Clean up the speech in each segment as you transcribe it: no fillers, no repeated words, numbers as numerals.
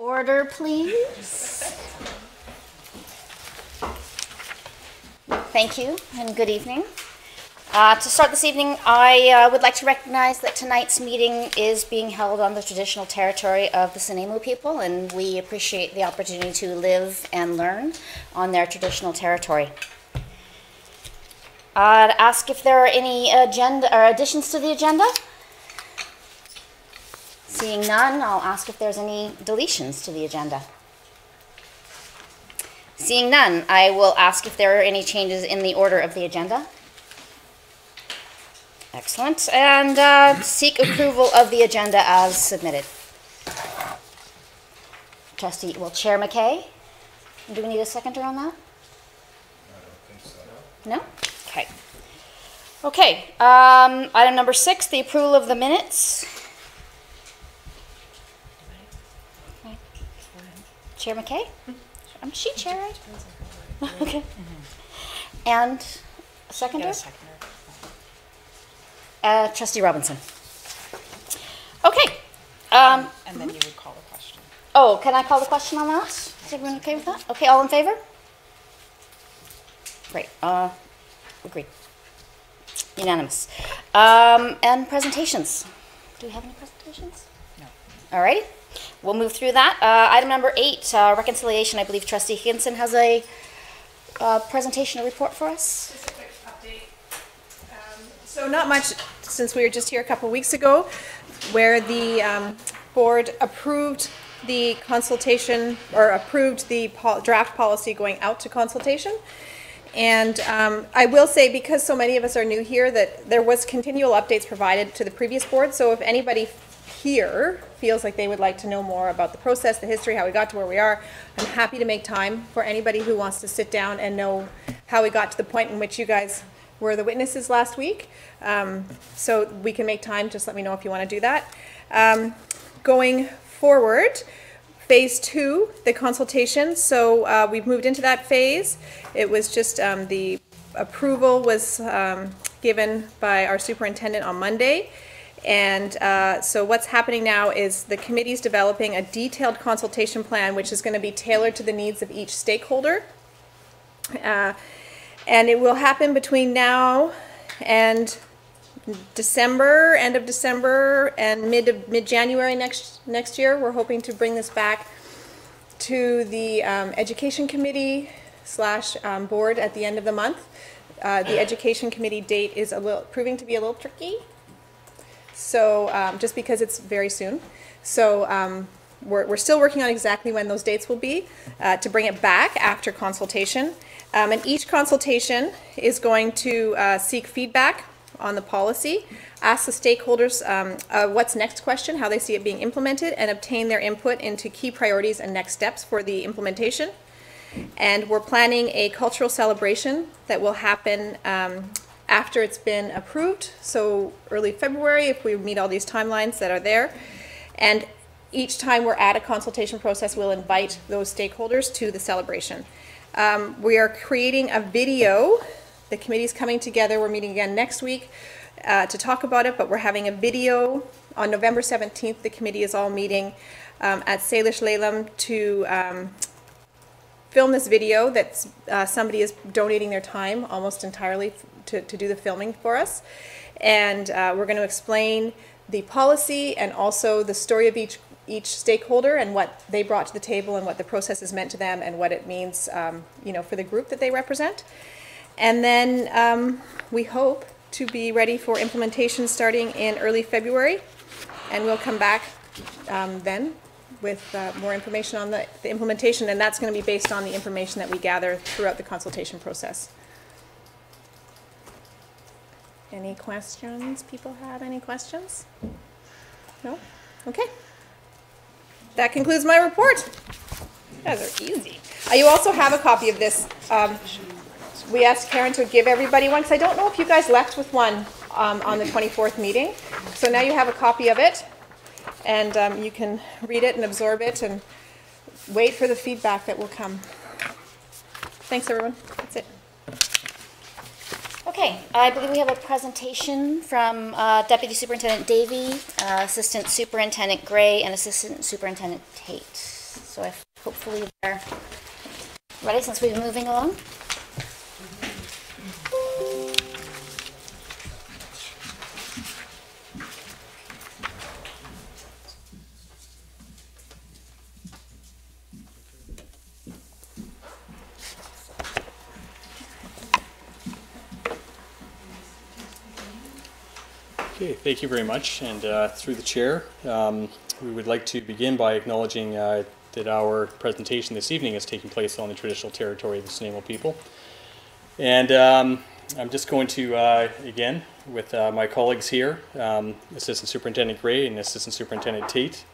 Order, please. Thank you, and good evening. To start this evening, I would like to recognize that tonight's meeting is being held on the traditional territory of the Senemu people, and we appreciate the opportunity to live and learn on their traditional territory. I'd ask if there are any agenda or additions to the agenda. Seeing none, I'll ask if there's any deletions to the agenda. Seeing none, I will ask if there are any changes in the order of the agenda. Excellent. And seek approval of the agenda as submitted. Trustee, well, Chair McKay, do we need a seconder on that? I don't think so. No? Okay. Okay, item number 6, the approval of the minutes. Okay. Chair McKay? She chair, right? Okay. And a seconder? Yes, seconder. Trustee Robinson. Okay. And then you would call the question. Oh, can I call the question on that? Is everyone okay with that? Okay, all in favor? Great. Agreed. Unanimous. And presentations. Do we have any presentations? No. All right. We'll move through that. Item number 8, reconciliation. I believe Trustee Higginson has a presentation, a report for us. Just a quick update. So not much, since we were just here a couple weeks ago, where the board approved the consultation, or approved the draft policy going out to consultation. And I will say, because so many of us are new here, that there was continual updates provided to the previous board. So if anybody here feels like they would like to know more about the process, the history, how we got to where we are, I'm happy to make time for anybody who wants to sit down and know how we got to the point in which you guys were the witnesses last week. So we can make time. Just let me know if you want to do that. Going forward, phase 2, the consultation. So we've moved into that phase. It was just the approval was given by our superintendent on Monday. And so what's happening now is the committee's developing a detailed consultation plan, which is going to be tailored to the needs of each stakeholder. And it will happen between now and December, end of December, and mid-January next year. We're hoping to bring this back to the Education Committee / board at the end of the month. The Education Committee date is proving to be a little tricky. So just because it's very soon. So we're still working on exactly when those dates will be to bring it back after consultation. And each consultation is going to seek feedback on the policy, ask the stakeholders what's next question, how they see it being implemented, and obtain their input into key priorities and next steps for the implementation. And we're planning a cultural celebration that will happen after it's been approved, so early February, if we meet all these timelines that are there. And each time we're at a consultation process, we'll invite those stakeholders to the celebration. We are creating a video. The committee's coming together. We're meeting again next week to talk about it, but we're having a video on November 17th. The committee is all meeting at Salish Laylam to film this video that somebody is donating their time almost entirely to do the filming for us. And we're going to explain the policy and also the story of each stakeholder and what they brought to the table and what the process has meant to them and what it means for the group that they represent. And then we hope to be ready for implementation starting in early February. And we'll come back then with more information on the implementation, and that's going to be based on the information that we gather throughout the consultation process. Any questions? People have any questions? No? Okay. That concludes my report. You guys are easy. You also have a copy of this. We asked Karen to give everybody one, because I don't know if you guys left with one on the 24th meeting. So now you have a copy of it, and you can read it and absorb it and wait for the feedback that will come. Thanks, everyone. That's it. Okay, I believe we have a presentation from Deputy Superintendent Davey, Assistant Superintendent Gray, and Assistant Superintendent Tate. So hopefully they're ready since we've been moving along. Okay, thank you very much. And through the chair, we would like to begin by acknowledging that our presentation this evening is taking place on the traditional territory of the Snuneymuxw people. And I'm just going to, again, with my colleagues here, Assistant Superintendent Gray and Assistant Superintendent Tate,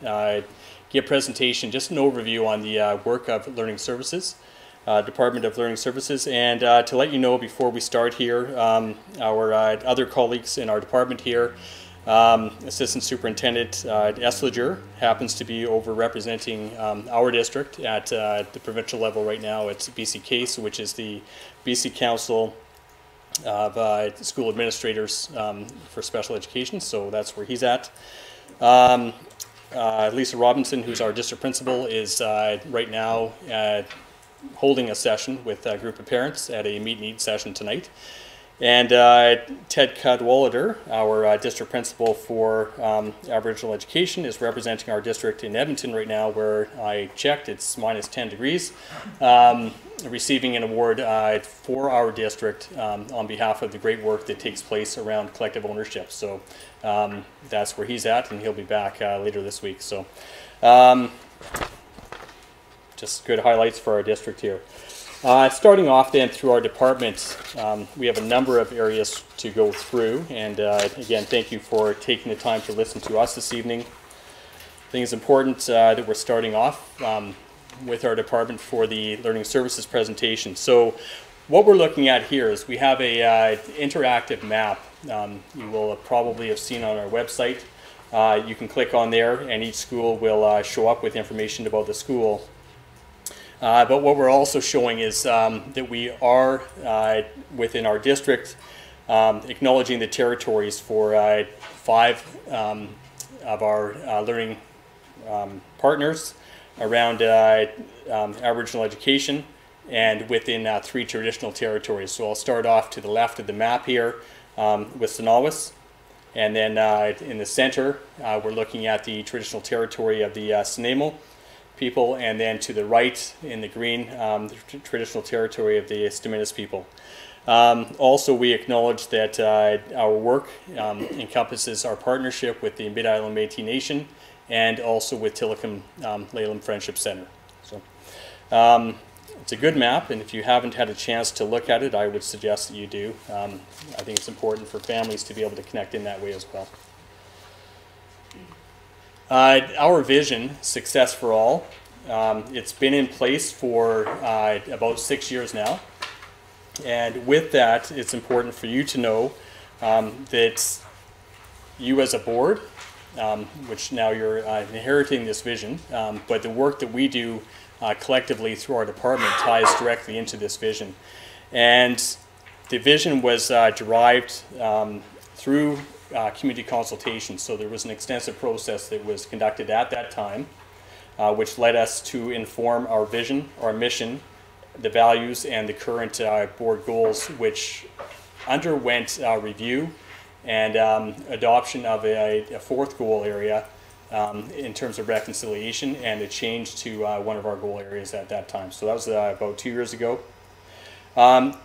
give a presentation, just an overview on the work of Learning Services, Department of Learning Services. And to let you know before we start here, our other colleagues in our department here, Assistant Superintendent Eslinger happens to be over representing our district at the provincial level right now. It's BCCASE, which is the BC Council of School Administrators for Special Education, so that's where he's at. Lisa Robinson, who's our district principal, is right now holding a session with a group of parents at a meet and eat session tonight. And Ted Cadwallader, our district principal for Aboriginal education, is representing our district in Edmonton right now, where I checked, it's minus 10 degrees, receiving an award for our district on behalf of the great work that takes place around collective ownership. So that's where he's at, and he'll be back later this week. So just good highlights for our district here. Starting off then through our department, we have a number of areas to go through, and again, thank you for taking the time to listen to us this evening. I think it's important that we're starting off with our department for the Learning Services presentation. So what we're looking at here is we have a interactive map. You will probably have seen on our website. You can click on there and each school will show up with information about the school. But what we're also showing is that we are, within our district, acknowledging the territories for 5 of our learning partners around Aboriginal education and within 3 traditional territories. So I'll start off to the left of the map here with Snuneymuxw. And then in the center, we're looking at the traditional territory of the Snuneymuxw people, and then to the right in the green, the traditional territory of the Stimonis people. Also, we acknowledge that our work encompasses our partnership with the Mid-Island Métis Nation and also with Tilikum Lalem Friendship Center. So it's a good map, and if you haven't had a chance to look at it, I would suggest that you do. I think it's important for families to be able to connect in that way as well. Our vision, Success for All, it's been in place for about 6 years now. And with that, it's important for you to know that you as a board, which now you're inheriting this vision, but the work that we do collectively through our department ties directly into this vision. And the vision was derived through community consultation. So there was an extensive process that was conducted at that time, which led us to inform our vision, our mission, the values, and the current board goals, which underwent review and adoption of a 4th goal area in terms of reconciliation, and a change to one of our goal areas at that time. So that was about 2 years ago.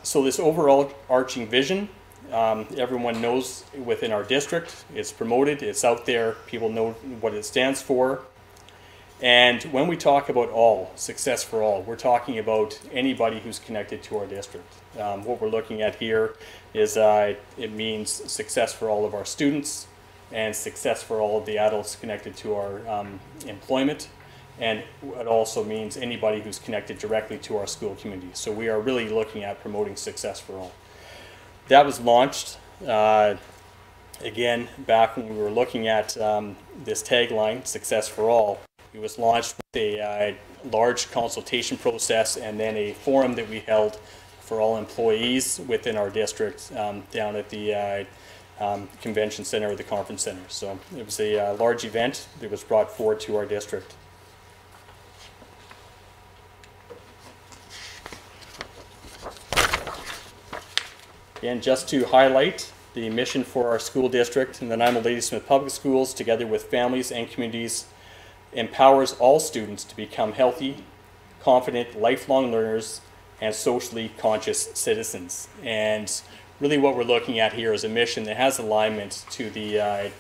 So this overall arching vision, everyone knows within our district, it's promoted, it's out there, people know what it stands for. And when we talk about all, Success for All, we're talking about anybody who's connected to our district. What we're looking at here is it means success for all of our students and success for all of the adults connected to our employment. And it also means anybody who's connected directly to our school community. So we are really looking at promoting Success for All. That was launched, again, back when we were looking at this tagline, Success for All. It was launched with a large consultation process and then a forum that we held for all employees within our district down at the convention center or the conference center. So it was a large event that was brought forward to our district. And just to highlight the mission for our school district and the Nanaimo Ladysmith Public Schools, together with families and communities, empowers all students to become healthy, confident, lifelong learners and socially conscious citizens. And really what we're looking at here is a mission that has alignment to the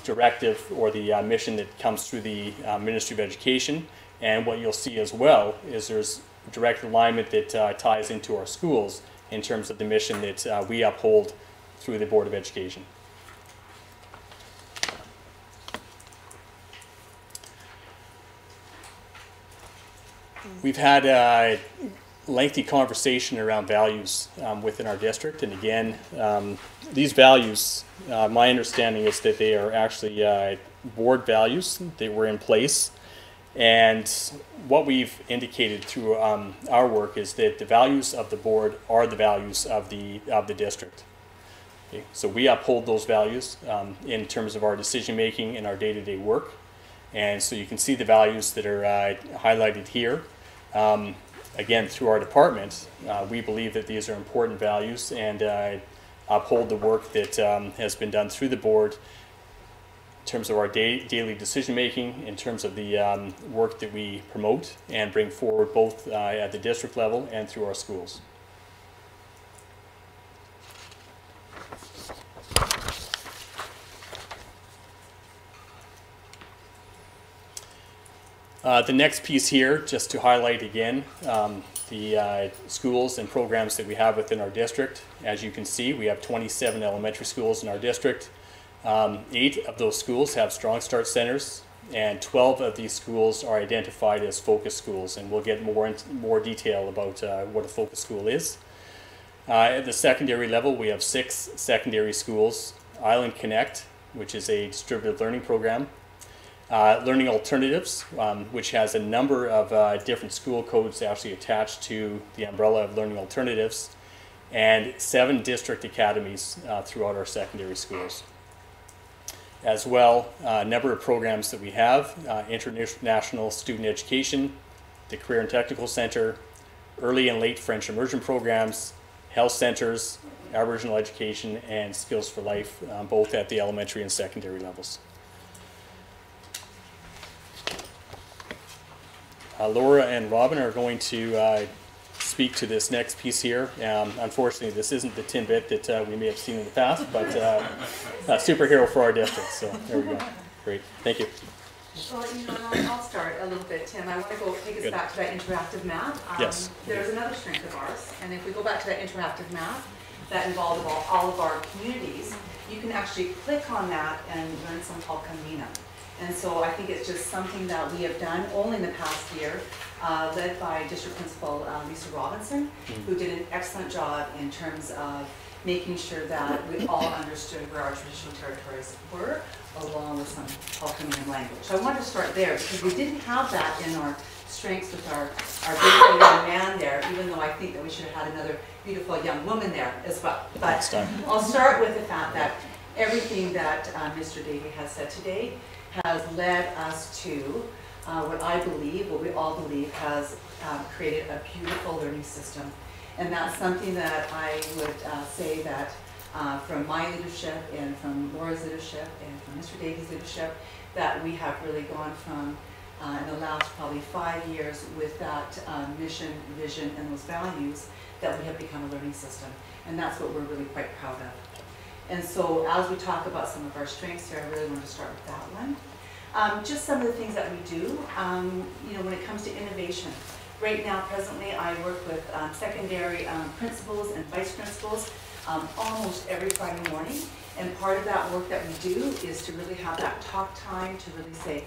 directive or the mission that comes through the Ministry of Education. And what you'll see as well is there's direct alignment that ties into our schools in terms of the mission that we uphold through the Board of Education. We've had a lengthy conversation around values within our district, and again, these values, my understanding is that they are actually board values that were in place, and what we've indicated through our work is that the values of the board are the values of the district. Okay, so we uphold those values in terms of our decision making and our day-to-day work, and so you can see the values that are highlighted here. Again, through our department, we believe that these are important values and uphold the work that has been done through the board in terms of our daily decision making, in terms of the work that we promote and bring forward both at the district level and through our schools. The next piece here, just to highlight again, the schools and programs that we have within our district. As you can see, we have 27 elementary schools in our district. 8 of those schools have Strong Start Centers, and 12 of these schools are identified as focus schools, and we'll get more detail about what a focus school is. At the secondary level, we have 6 secondary schools. Island Connect, which is a distributed learning program. Learning Alternatives, which has a number of different school codes actually attached to the umbrella of Learning Alternatives, and 7 district academies throughout our secondary schools. As well, a number of programs that we have, International Student Education, the Career and Technical Center, Early and Late French Immersion Programs, Health Centers, Aboriginal Education, and Skills for Life, both at the elementary and secondary levels. Laura and Robin are going to speak to this next piece here. Unfortunately, this isn't the Timbit that we may have seen in the past, but a superhero for our district. So there we go. Great. Thank you. Well, you know, I'll start a little bit, Tim. I want to go take us back to that interactive map. Yes. There's another strength of ours, and if we go back to that interactive map that involved all of our communities, you can actually click on that and learn something called Kamina. And so I think it's just something that we have done only in the past year, led by District Principal Lisa Robinson, who did an excellent job in terms of making sure that we all understood where our traditional territories were, along with some Halkanian language. So I wanted to start there because we didn't have that in our strengths with our beautiful young man there, even though I think that we should have had another beautiful young woman there as well. But I'll start with the fact that everything that Mr. Davey has said today has led us to what I believe, what we all believe, has created a beautiful learning system. And that's something that I would say that from my leadership and from Laura's leadership and from Mr. Davey's leadership, that we have really gone from in the last probably 5 years with that mission, vision, and those values, that we have become a learning system. And that's what we're really quite proud of. And so as we talk about some of our strengths here, I really want to start with that one. Just some of the things that we do, you know, when it comes to innovation. Right now, presently, I work with secondary principals and vice principals almost every Friday morning. And part of that work that we do is to really have that talk time to really say,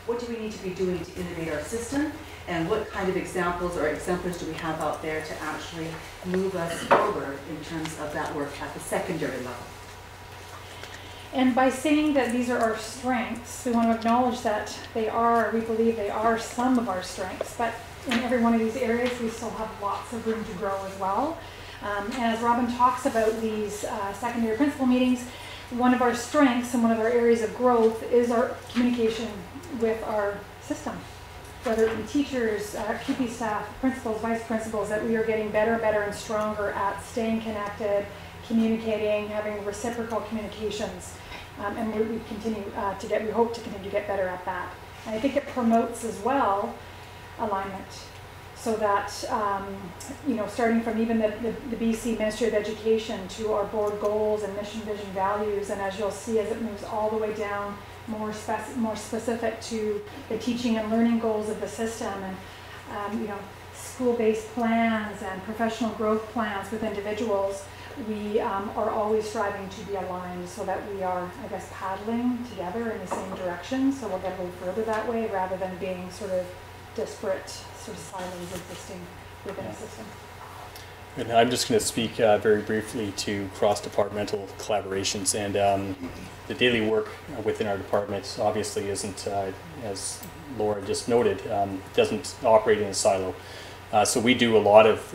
what do we need to be doing to innovate our system? And what kind of examples or exemplars do we have out there to actually move us forward in terms of that work at the secondary level? And by saying that these are our strengths, we want to acknowledge that they are, we believe they are some of our strengths, but in every one of these areas we still have lots of room to grow as well. And as Robin talks about these secondary principal meetings, one of our strengths and one of our areas of growth is our communication with our system. whether it be teachers, QP staff, principals, vice principals, that we are getting better and better and stronger at staying connected, communicating, having reciprocal communications. And we hope to continue to get better at that. And I think it promotes as well alignment, so that, starting from even the BC Ministry of Education to our board goals and mission, vision, values, and as you'll see as it moves all the way down, more specific to the teaching and learning goals of the system, and school-based plans and professional growth plans with individuals, we are always striving to be aligned so that we are, I guess, paddling together in the same direction. So we'll get a little further that way rather than being sort of disparate sort of silos existing within a system. And I'm just going to speak very briefly to cross-departmental collaborations, and the daily work within our department obviously isn't, as Laura just noted, doesn't operate in a silo. So we do a lot of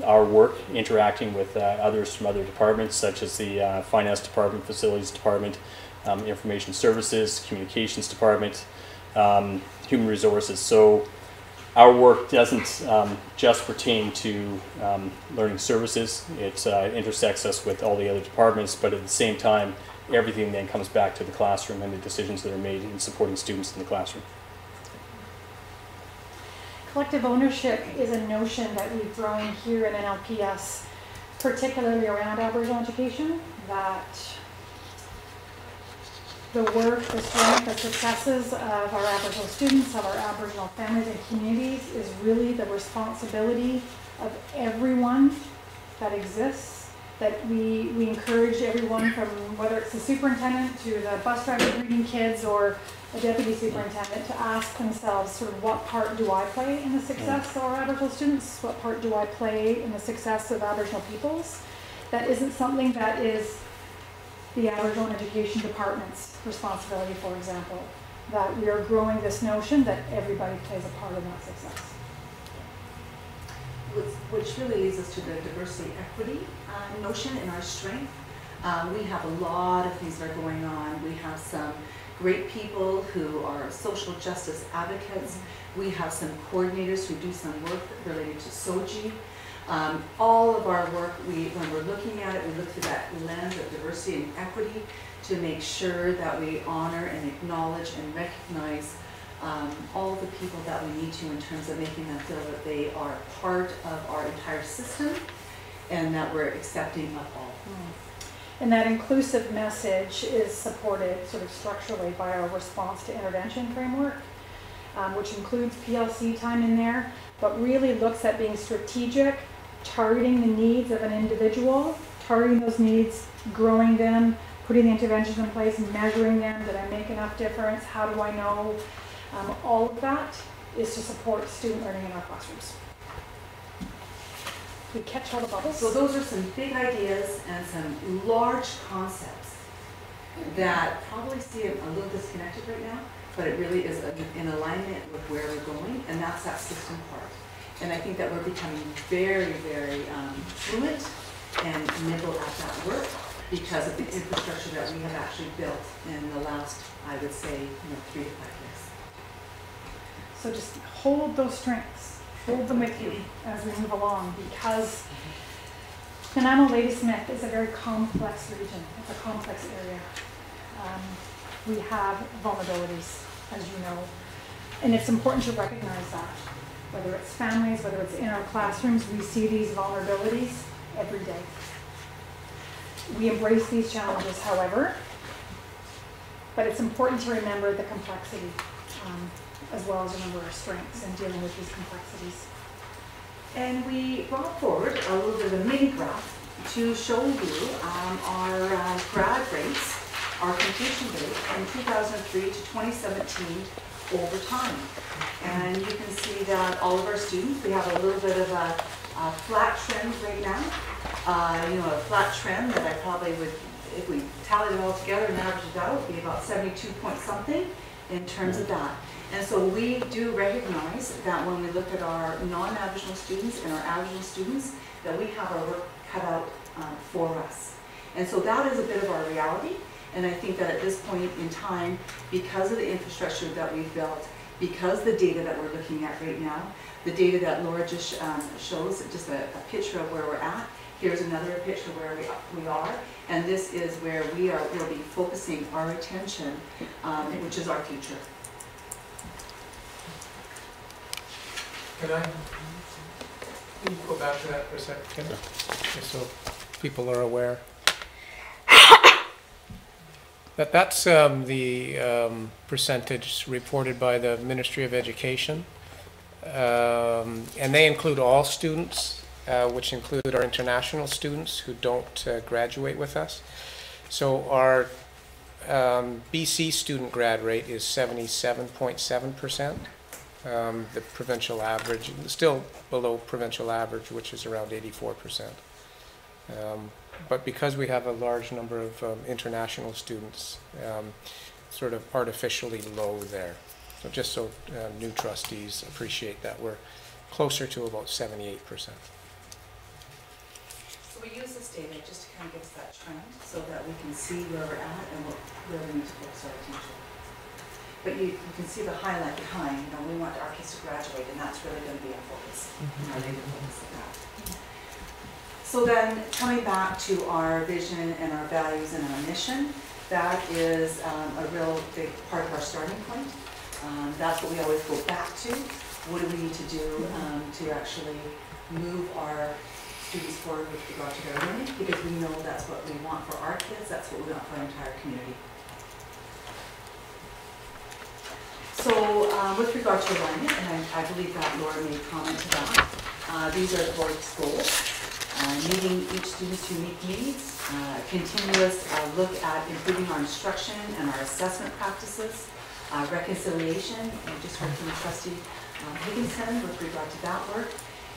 our work interacting with others from other departments, such as the Finance Department, Facilities Department, Information Services, Communications Department, Human Resources. So our work doesn't just pertain to learning services. It intersects us with all the other departments, but at the same time, everything then comes back to the classroom and the decisions that are made in supporting students in the classroom. Collective ownership is a notion that we've thrown here in NLPS, particularly around Aboriginal education, that the work, the strength, the successes of our Aboriginal students, of our Aboriginal families and communities is really the responsibility of everyone that exists, that we encourage everyone from whether it's the superintendent to the bus driver greeting kids or a deputy superintendent to ask themselves sort of what part do I play in the success of our Aboriginal students, what part do I play in the success of Aboriginal peoples. That isn't something that is the Aboriginal Education Department's responsibility, for example, that we are growing this notion that everybody plays a part in that success. Which really leads us to the diversity equity notion and our strength. We have a lot of things that are going on. We have some great people who are social justice advocates. We have some coordinators who do some work related to SOGI. All of our work, when we're looking at it, we look through that lens of diversity and equity to make sure that we honor and acknowledge and recognize all of the people that we need to in terms of making them feel that they are part of our entire system and that we're accepting of all. And that inclusive message is supported sort of structurally by our response to intervention framework, which includes PLC time in there, but really looks at being strategic, targeting the needs of an individual, targeting those needs, growing them, putting the interventions in place, measuring them. Did I make enough difference? How do I know? All of that is to support student learning in our classrooms. We catch all the bubbles. So those are some big ideas and some large concepts that probably seem a little disconnected right now, but it really is in alignment with where we're going, and that's that system part. And I think that we're becoming very, very fluent and nimble at that work because of the infrastructure that we have actually built in the last, I would say, 3 to 5 years. So just hold those strengths. Hold them with you as we move along, because Nanaimo Ladysmith is a very complex region. It's a complex area. We have vulnerabilities, as you know, and it's important to recognize that. Whether it's families, whether it's in our classrooms, we see these vulnerabilities every day. We embrace these challenges, however, but it's important to remember the complexity. As well as remember our strengths in dealing with these complexities. And we brought forward a little bit of a mini graph to show you our grad rates, our completion rate from 2003 to 2017 over time. And you can see that all of our students, we have a little bit of a flat trend right now. A flat trend that I probably would, if we tallied it all together and averaged it out, would be about 72 point something in terms of that. And so we do recognize that when we look at our non-Aboriginal students and our Aboriginal students, that we have our work cut out for us. And so that is a bit of our reality. And I think that at this point in time, because of the infrastructure that we've built because the data that we're looking at right now, the data that Laura just shows, just a picture of where we're at. Here's another picture where we are, and this is where we'll be focusing our attention, which is our future. Can I go back to that for a second? Just so people are aware. That's the percentage reported by the Ministry of Education. And they include all students, which include our international students who don't graduate with us. So our BC student grad rate is 77.7%. The provincial average, still below provincial average, which is around 84%. But because we have a large number of international students, sort of artificially low there. So just so new trustees appreciate that, we're closer to about 78%. So we use this data just to kind of give us that trend so that we can see where we're at and where we need to focus our attention. But you can see the highlight behind, we want our kids to graduate, and that's really going to be our focus, our later focus of that. So then, coming back to our vision and our values and our mission, that is a real big part of our starting point. That's what we always go back to. What do we need to do to actually move our students forward with regard to their learning? Because we know that's what we want for our kids, that's what we want for our entire community. So with regard to alignment, and I believe that Laura made comment to that, these are the board's goals. Meeting each student's unique needs, continuous look at improving our instruction and our assessment practices, reconciliation, and just heard from Trustee Higginson with regard to that work,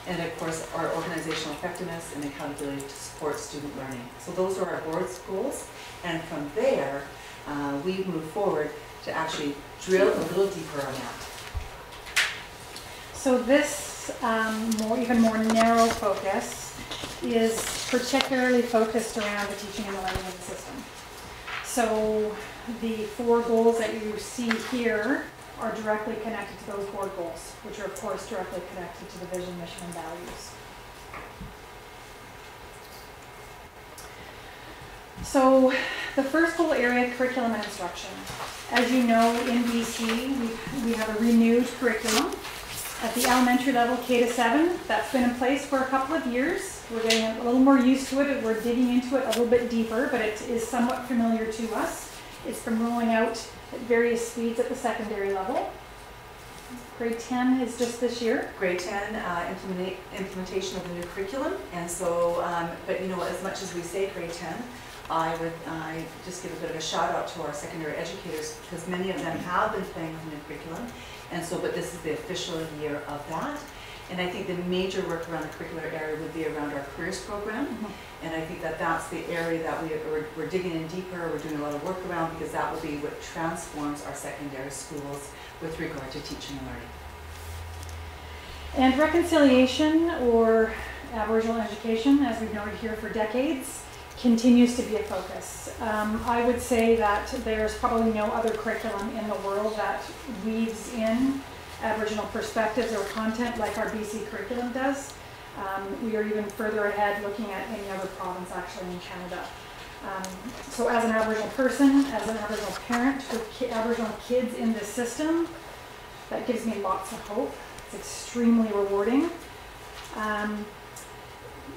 and of course our organizational effectiveness and accountability to support student learning. So those are our board's goals, and from there we move forward to actually drill a little deeper on that. So this even more narrow focus is particularly focused around the teaching and the learning of the system. So the 4 goals that you see here are directly connected to those board goals, which are of course directly connected to the vision, mission, and values. So the first goal area, curriculum and instruction. As you know, in BC, we have a renewed curriculum. At the elementary level, K to 7, that's been in place for a couple of years. We're getting a little more used to it. We're digging into it a little bit deeper, but it is somewhat familiar to us. It's been rolling out at various speeds at the secondary level. Grade 10 is just this year. Grade 10 implementation of the new curriculum, and so, but you know, as much as we say grade 10, I just give a bit of a shout out to our secondary educators because many of them have been playing with the new curriculum, and so, but this is the official year of that. And I think the major work around the curricular area would be around our careers program. And I think that that's the area that we're digging in deeper, we're doing a lot of work around because that will be what transforms our secondary schools with regard to teaching and learning. And reconciliation or Aboriginal education, as we've noted here for decades, continues to be a focus. I would say that there's probably no other curriculum in the world that weaves in Aboriginal perspectives or content like our BC curriculum does. We are even further ahead looking at any other province actually in Canada. So as an Aboriginal person, as an Aboriginal parent with Aboriginal kids in this system, that gives me lots of hope. It's extremely rewarding.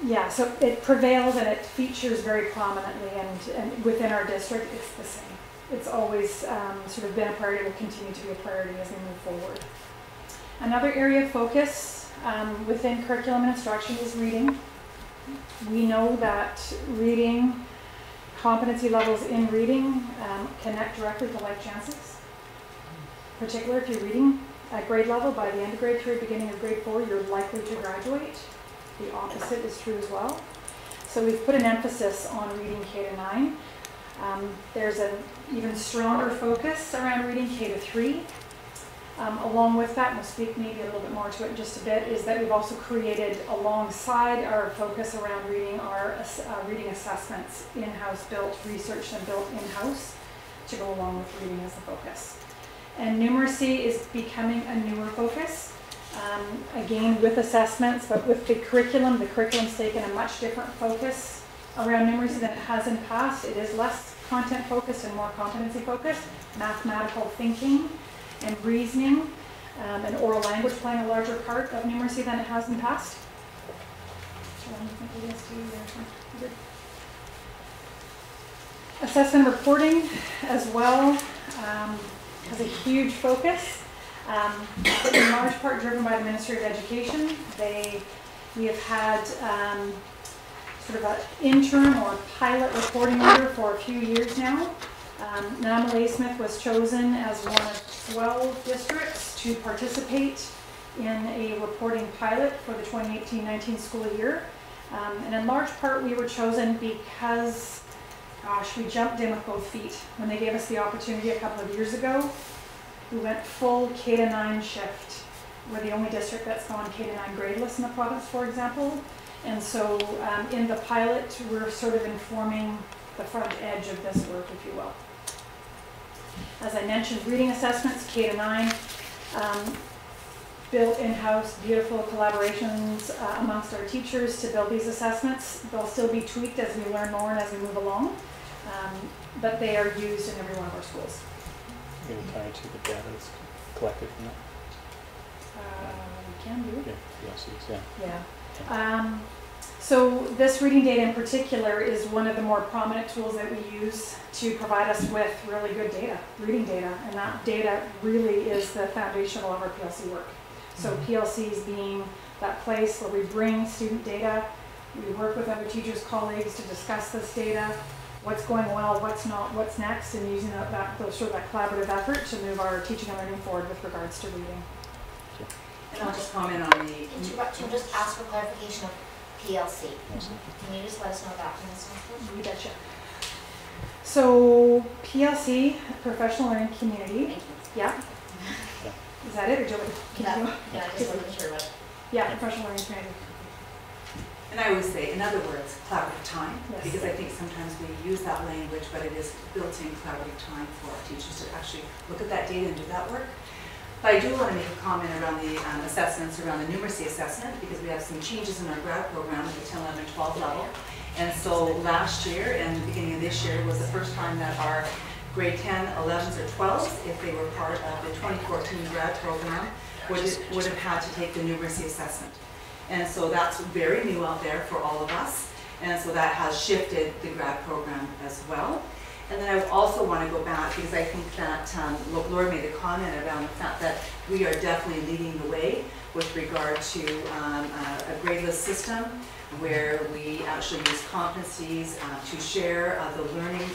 Yeah, so it prevails and it features very prominently, and within our district it's the same. It's always sort of been a priority, will continue to be a priority as we move forward. Another area of focus within curriculum and instruction is reading. We know that reading, competency levels in reading connect directly to life chances. Particularly if you're reading at grade level, by the end of grade 3, beginning of grade 4, you're likely to graduate. The opposite is true as well. So we've put an emphasis on reading K to 9. There's an even stronger focus around reading K to 3. Along with that, and we'll speak maybe a little bit more to it in just a bit, is that we've also created alongside our focus around reading our reading assessments, in-house built, researched and built in-house to go along with reading as the focus. And numeracy is becoming a newer focus. Again, with assessments, but with the curriculum's taken a much different focus around numeracy than it has in the past. It is less content focused and more competency focused. Mathematical thinking and reasoning and oral language playing a larger part of numeracy than it has in the past. Assessment and reporting as well has a huge focus. In large part driven by the Ministry of Education. We have had sort of an interim or pilot reporting order for a few years now. Nanaimo Smith was chosen as one of 12 districts to participate in a reporting pilot for the 2018-19 school year. And in large part we were chosen because, gosh, we jumped in with both feet. When they gave us the opportunity a couple of years ago, we went full K-9 shift. We're the only district that's gone K-9 gradeless in the province, for example. And so in the pilot, we're sort of informing the front edge of this work, if you will. As I mentioned, reading assessments, K-9, built in-house, beautiful collaborations amongst our teachers to build these assessments. They'll still be tweaked as we learn more and as we move along, but they are used in every one of our schools. Maybe tie it to the data that's collected from that. We can do. Yeah, PLCs, yeah. Yeah. So this reading data in particular is one of the more prominent tools that we use to provide us with really good data, reading data, and that data really is the foundation of all of our PLC work. So PLCs being that place where we bring student data, we work with other teachers, colleagues to discuss this data, what's going well, what's not, what's next, and using that collaborative effort to move our teaching and learning forward with regards to reading. And I'll just comment on the... Interruption, just ask for clarification of PLC. Can you just let us know that from this one? You betcha. So PLC, Professional Learning Community. Thank you. Yeah. Is that it, or do you want to continue? Yeah, I just wasn't sure what. Yeah, Professional Learning Community. And I always say, in other words, collaborative time, Yes. because I think sometimes we use that language, but it is built-in collaborative time for our teachers to actually look at that data and do that work. But I do want to make a comment around the assessments, around the numeracy assessment, because we have some changes in our grad program at the 10, 11, 12 level. And so last year and the beginning of this year was the first time that our grade 10, 11s, or 12s, if they were part of the 2014 grad program, would have had to take the numeracy assessment. And so that's very new out there for all of us. And so that has shifted the grad program as well. And then I also want to go back because I think that Laura made a comment around the fact that we are definitely leading the way with regard to a gradeless system where we actually use competencies to share the learning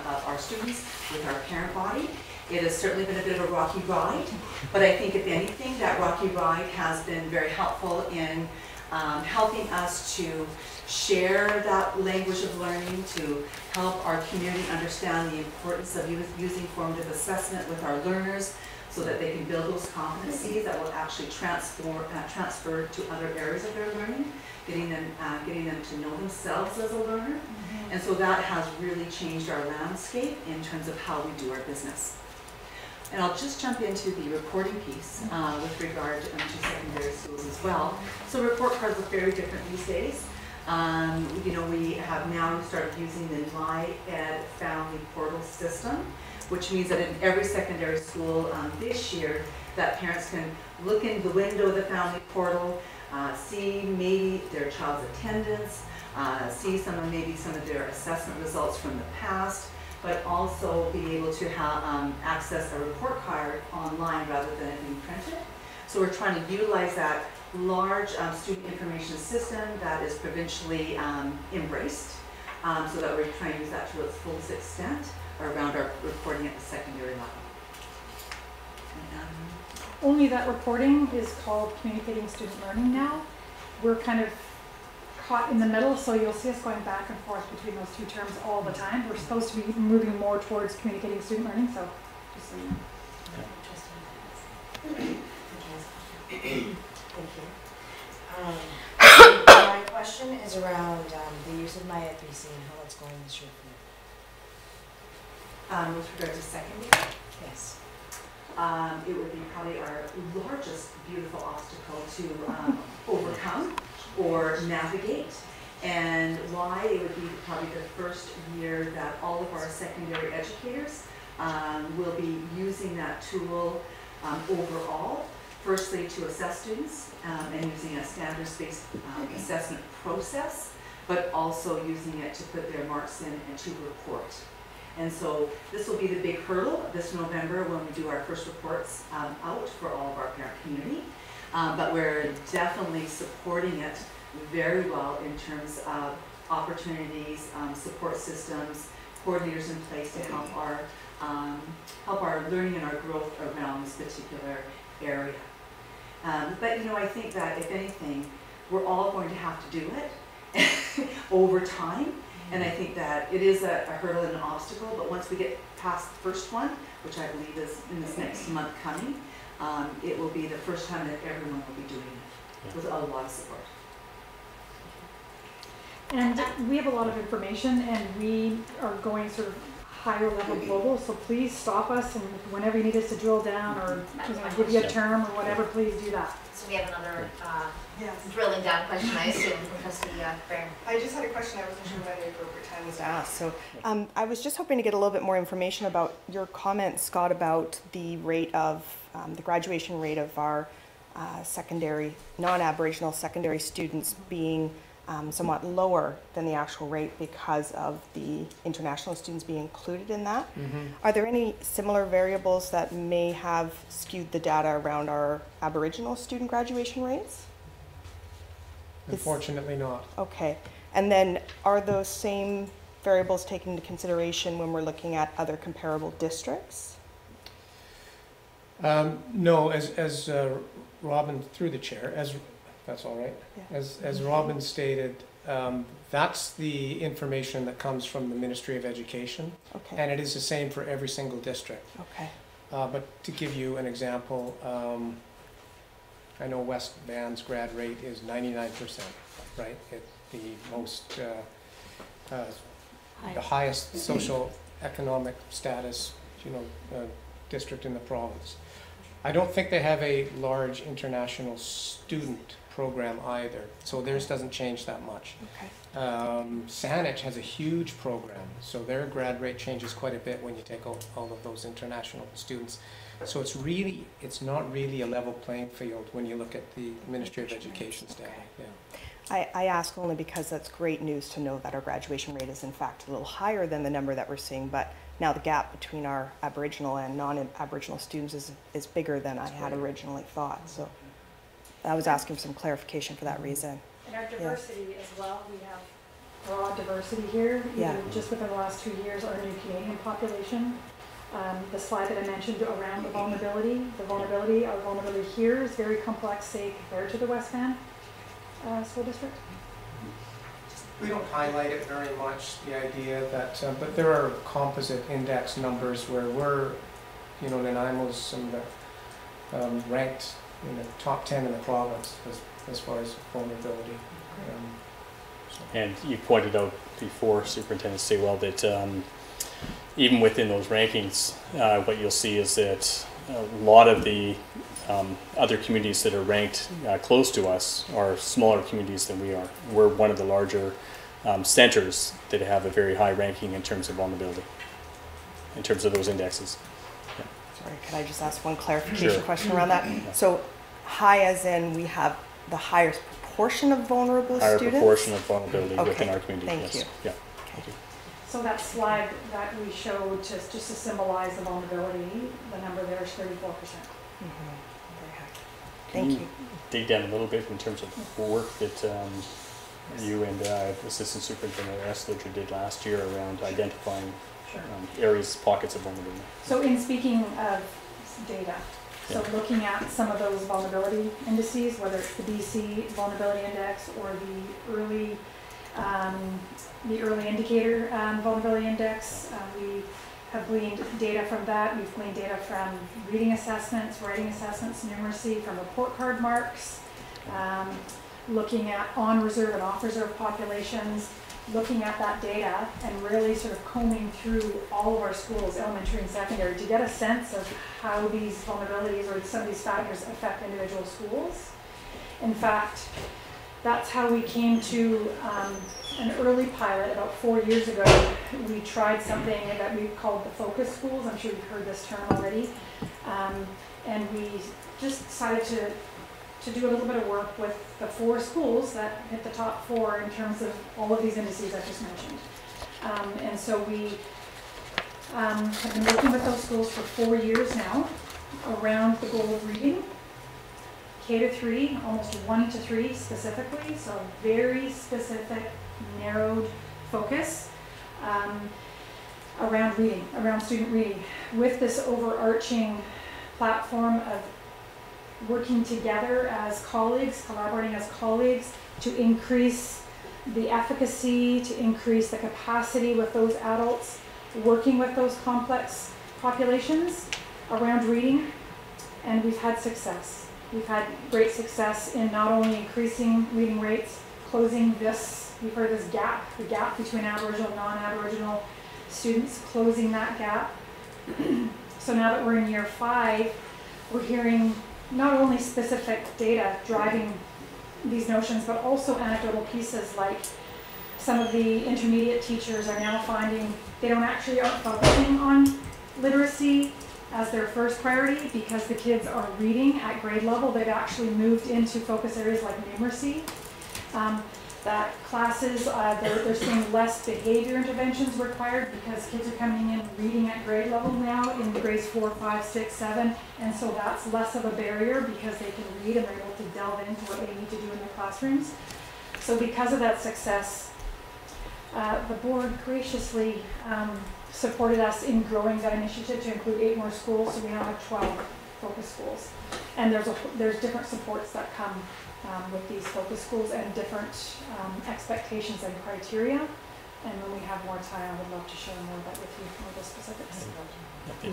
of our students with our parent body. It has certainly been a bit of a rocky ride, but I think if anything, that rocky ride has been very helpful in helping us to share that language of learning, to help our community understand the importance of using formative assessment with our learners so that they can build those competencies that will actually transfer to other areas of their learning, getting them to know themselves as a learner. And so that has really changed our landscape in terms of how we do our business. And I'll just jump into the reporting piece with regard to secondary schools as well. So report cards look very different these days. You know, we have now started using the MyEd Family Portal system, which means that in every secondary school this year, that parents can look in the window of the Family Portal, see maybe their child's attendance, see maybe some of their assessment results from the past, but also be able to have access a report card online rather than it being printed. So we're trying to utilize that large student information system that is provincially embraced, so that we're trying to use that to its fullest extent around our reporting at the secondary level. Only that reporting is called communicating student learning now. We're kind of caught in the middle, so you'll see us going back and forth between those two terms all the time. We're supposed to be moving more towards communicating student learning, so just so you know. Thank you. My question is around the use of MyEd BC and how that's going this year for you. With regard to secondary? Yes. it would be probably our largest beautiful obstacle to overcome or navigate. And why? It would be probably the first year that all of our secondary educators will be using that tool overall. Firstly, to assess students and using a standards-based assessment process, but also using it to put their marks in and to report. And so this will be the big hurdle this November when we do our first reports out for all of our parent community. But we're definitely supporting it very well in terms of opportunities, support systems, coordinators in place to help our learning and our growth around this particular area. But you know, I think that if anything, we're all going to have to do it over time. And I think that it is a hurdle and an obstacle, but once we get past the first one, which I believe is in this next month coming, it will be the first time that everyone will be doing it with a lot of support. And we have a lot of information, and we are going sort of higher level global, so please stop us, and whenever you need us to drill down or give you a term or whatever, please do that. So we have another Yes. drilling down question, I assume, from Trustee Barron. I just had a question. I wasn't sure when the appropriate time was to ask. So I was just hoping to get a little bit more information about your comments, Scott, about the rate of, the graduation rate of our secondary, non-Aboriginal secondary students being somewhat lower than the actual rate because of the international students being included in that. Are there any similar variables that may have skewed the data around our Aboriginal student graduation rates? Unfortunately not. Okay. And then are those same variables taken into consideration when we're looking at other comparable districts? No, as Robin, through the chair, as that's all right. Yeah. As Robin stated, that's the information that comes from the Ministry of Education, Okay. and it is the same for every single district. Okay. But to give you an example, I know West Van's grad rate is 99%, right? The most, the highest social economic status, district in the province. I don't think they have a large international student program either, so theirs doesn't change that much. Okay. Saanich has a huge program, so their grad rate changes quite a bit when you take all of those international students. So it's not really a level playing field when you look at the Ministry of Education's data. Yeah. I ask only because that's great news to know that our graduation rate is in fact a little higher than the number that we're seeing, but now the gap between our Aboriginal and non-Aboriginal students is bigger than I had originally thought. So I was asking for some clarification for that reason. And our diversity as well, we have broad diversity here, even just within the last 2 years, our new Canadian population. The slide that I mentioned around the vulnerability, our vulnerability here is very complex, say, compared to the West Van School District. We don't highlight it very much, the idea that, but there are composite index numbers where we're, Nanaimo's some of the ranked in the top 10 in the province as far as vulnerability. And you pointed out before, Superintendent Sewell, that even within those rankings, what you'll see is that a lot of the other communities that are ranked close to us are smaller communities than we are. We're one of the larger centers that have a very high ranking in terms of vulnerability, in terms of those indexes. Yeah. Sorry, could I just ask one clarification Sure. question around that? Yeah. So high as in we have the highest proportion of vulnerable Higher students? proportion of vulnerability Okay, within our community, thank yes. you. Yeah. Thank you. So that slide that we showed just to symbolize the vulnerability, the number there is 34%. Very high. Can Thank you. dig down a little bit in terms of work that you and Assistant Superintendent Eslinger did last year around identifying areas, pockets of vulnerability. So in speaking of data, so looking at some of those vulnerability indices, whether it's the BC Vulnerability Index or the early indicator vulnerability index, we have gleaned data from that. We've gleaned data from reading assessments, writing assessments, numeracy, from report card marks, looking at on-reserve and off-reserve populations, looking at that data and really sort of combing through all of our schools, elementary and secondary, to get a sense of how these vulnerabilities or some of these factors affect individual schools. In fact, that's how we came to an early pilot about 4 years ago. We tried something that we called the focus schools. I'm sure you've heard this term already. And we just decided to do a little bit of work with the 4 schools that hit the top 4 in terms of all of these indices I just mentioned. And so we have been working with those schools for 4 years now around the goal of reading. K to 3, almost 1 to 3 specifically, so very specific, narrowed focus around reading, around student reading, with this overarching platform of working together as colleagues, collaborating as colleagues to increase the efficacy, to increase the capacity with those adults, working with those complex populations around reading, and we've had success. We've had great success in not only increasing reading rates, closing this, we've heard this gap, the gap between Aboriginal and non-Aboriginal students, closing that gap. So now that we're in year 5, we're hearing not only specific data driving these notions, but also anecdotal pieces like some of the intermediate teachers are now finding they aren't focusing on literacy as their first priority because the kids are reading at grade level. They've actually moved into focus areas like numeracy. That classes, they're seeing less behavior interventions required because kids are coming in reading at grade level now in grades 4, 5, 6, 7, and so that's less of a barrier because they can read and they're able to delve into what they need to do in their classrooms. So because of that success, the board graciously supported us in growing that initiative to include 8 more schools, so we now have 12 focus schools. And there's different supports that come with these focus schools and different expectations and criteria. And when we have more time, I would love to share more of that with you, more of the specifics.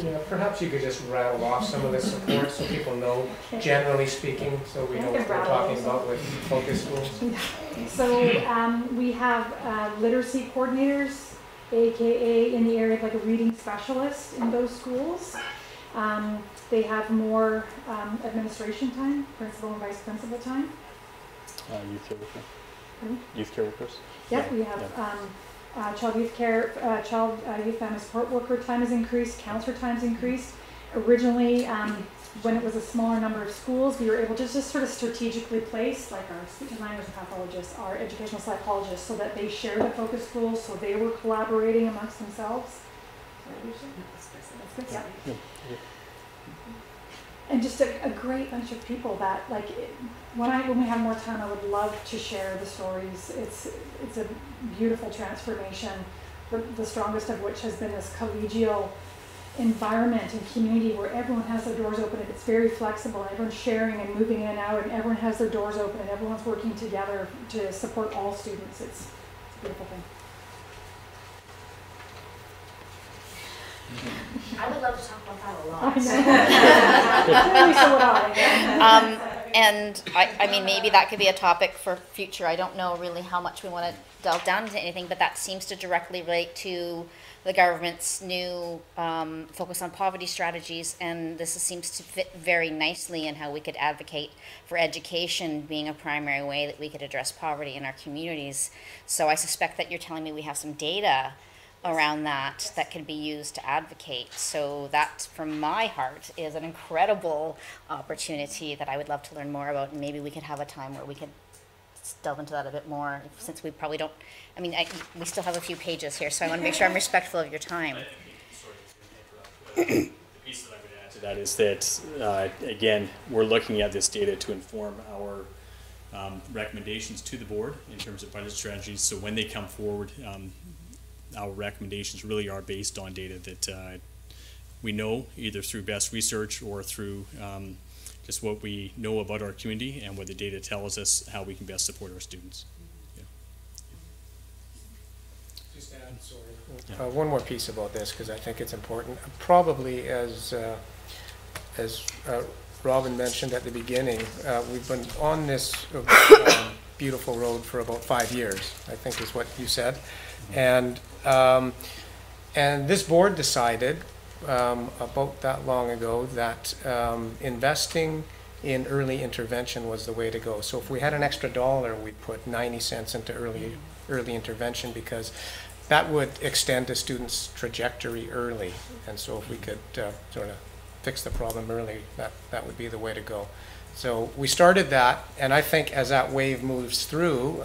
Yeah, perhaps you could just rattle off some of the supports so people know, generally speaking, so we know what we're talking about with focus schools. So we have literacy coordinators, AKA in the area of like a reading specialist in those schools. They have more administration time, principal and vice principal time. Youth care workers. Hmm? Youth care workers. Yep, we have child youth care, youth family support worker time has increased, counselor time's increased. Originally, when it was a smaller number of schools, we were able to just sort of strategically place like our speech and language pathologists, our educational psychologists, so that they shared the focus schools, so they were collaborating amongst themselves. That's good. Yeah. And just a great bunch of people that like when we have more time, I would love to share the stories. It's a beautiful transformation, the strongest of which has been this collegial environment and community where everyone has their doors open and it's very flexible and everyone's sharing and moving in and out and everyone has their doors open and everyone's working together to support all students. It's a beautiful thing. I would love to talk about that a lot. Really, so would I. And I mean, maybe that could be a topic for future. I don't know really how much we want to delve down into anything, but that seems to directly relate to the government's new focus on poverty strategies, and this seems to fit very nicely in how we could advocate for education being a primary way that we could address poverty in our communities. So I suspect that you're telling me we have some data around that that can be used to advocate. So that, from my heart, is an incredible opportunity that I would love to learn more about, and maybe we could have a time where we could delve into that a bit more, since we probably don't, I mean, we still have a few pages here, so I want to make sure I'm respectful of your time. The piece that I would add to that is that, again, we're looking at this data to inform our recommendations to the board in terms of budget strategies. So when they come forward, our recommendations really are based on data that we know, either through best research or through just what we know about our community and what the data tells us how we can best support our students. Yeah. Just add, sorry. One more piece about this, because I think it's important. Probably as Robin mentioned at the beginning, we've been on this beautiful road for about 5 years, I think is what you said. And this board decided about that long ago that investing in early intervention was the way to go. So if we had an extra dollar, we'd put 90 cents into early intervention, because that would extend a student's trajectory early. And so if we could sort of fix the problem early, that would be the way to go. So we started that, and I think as that wave moves through,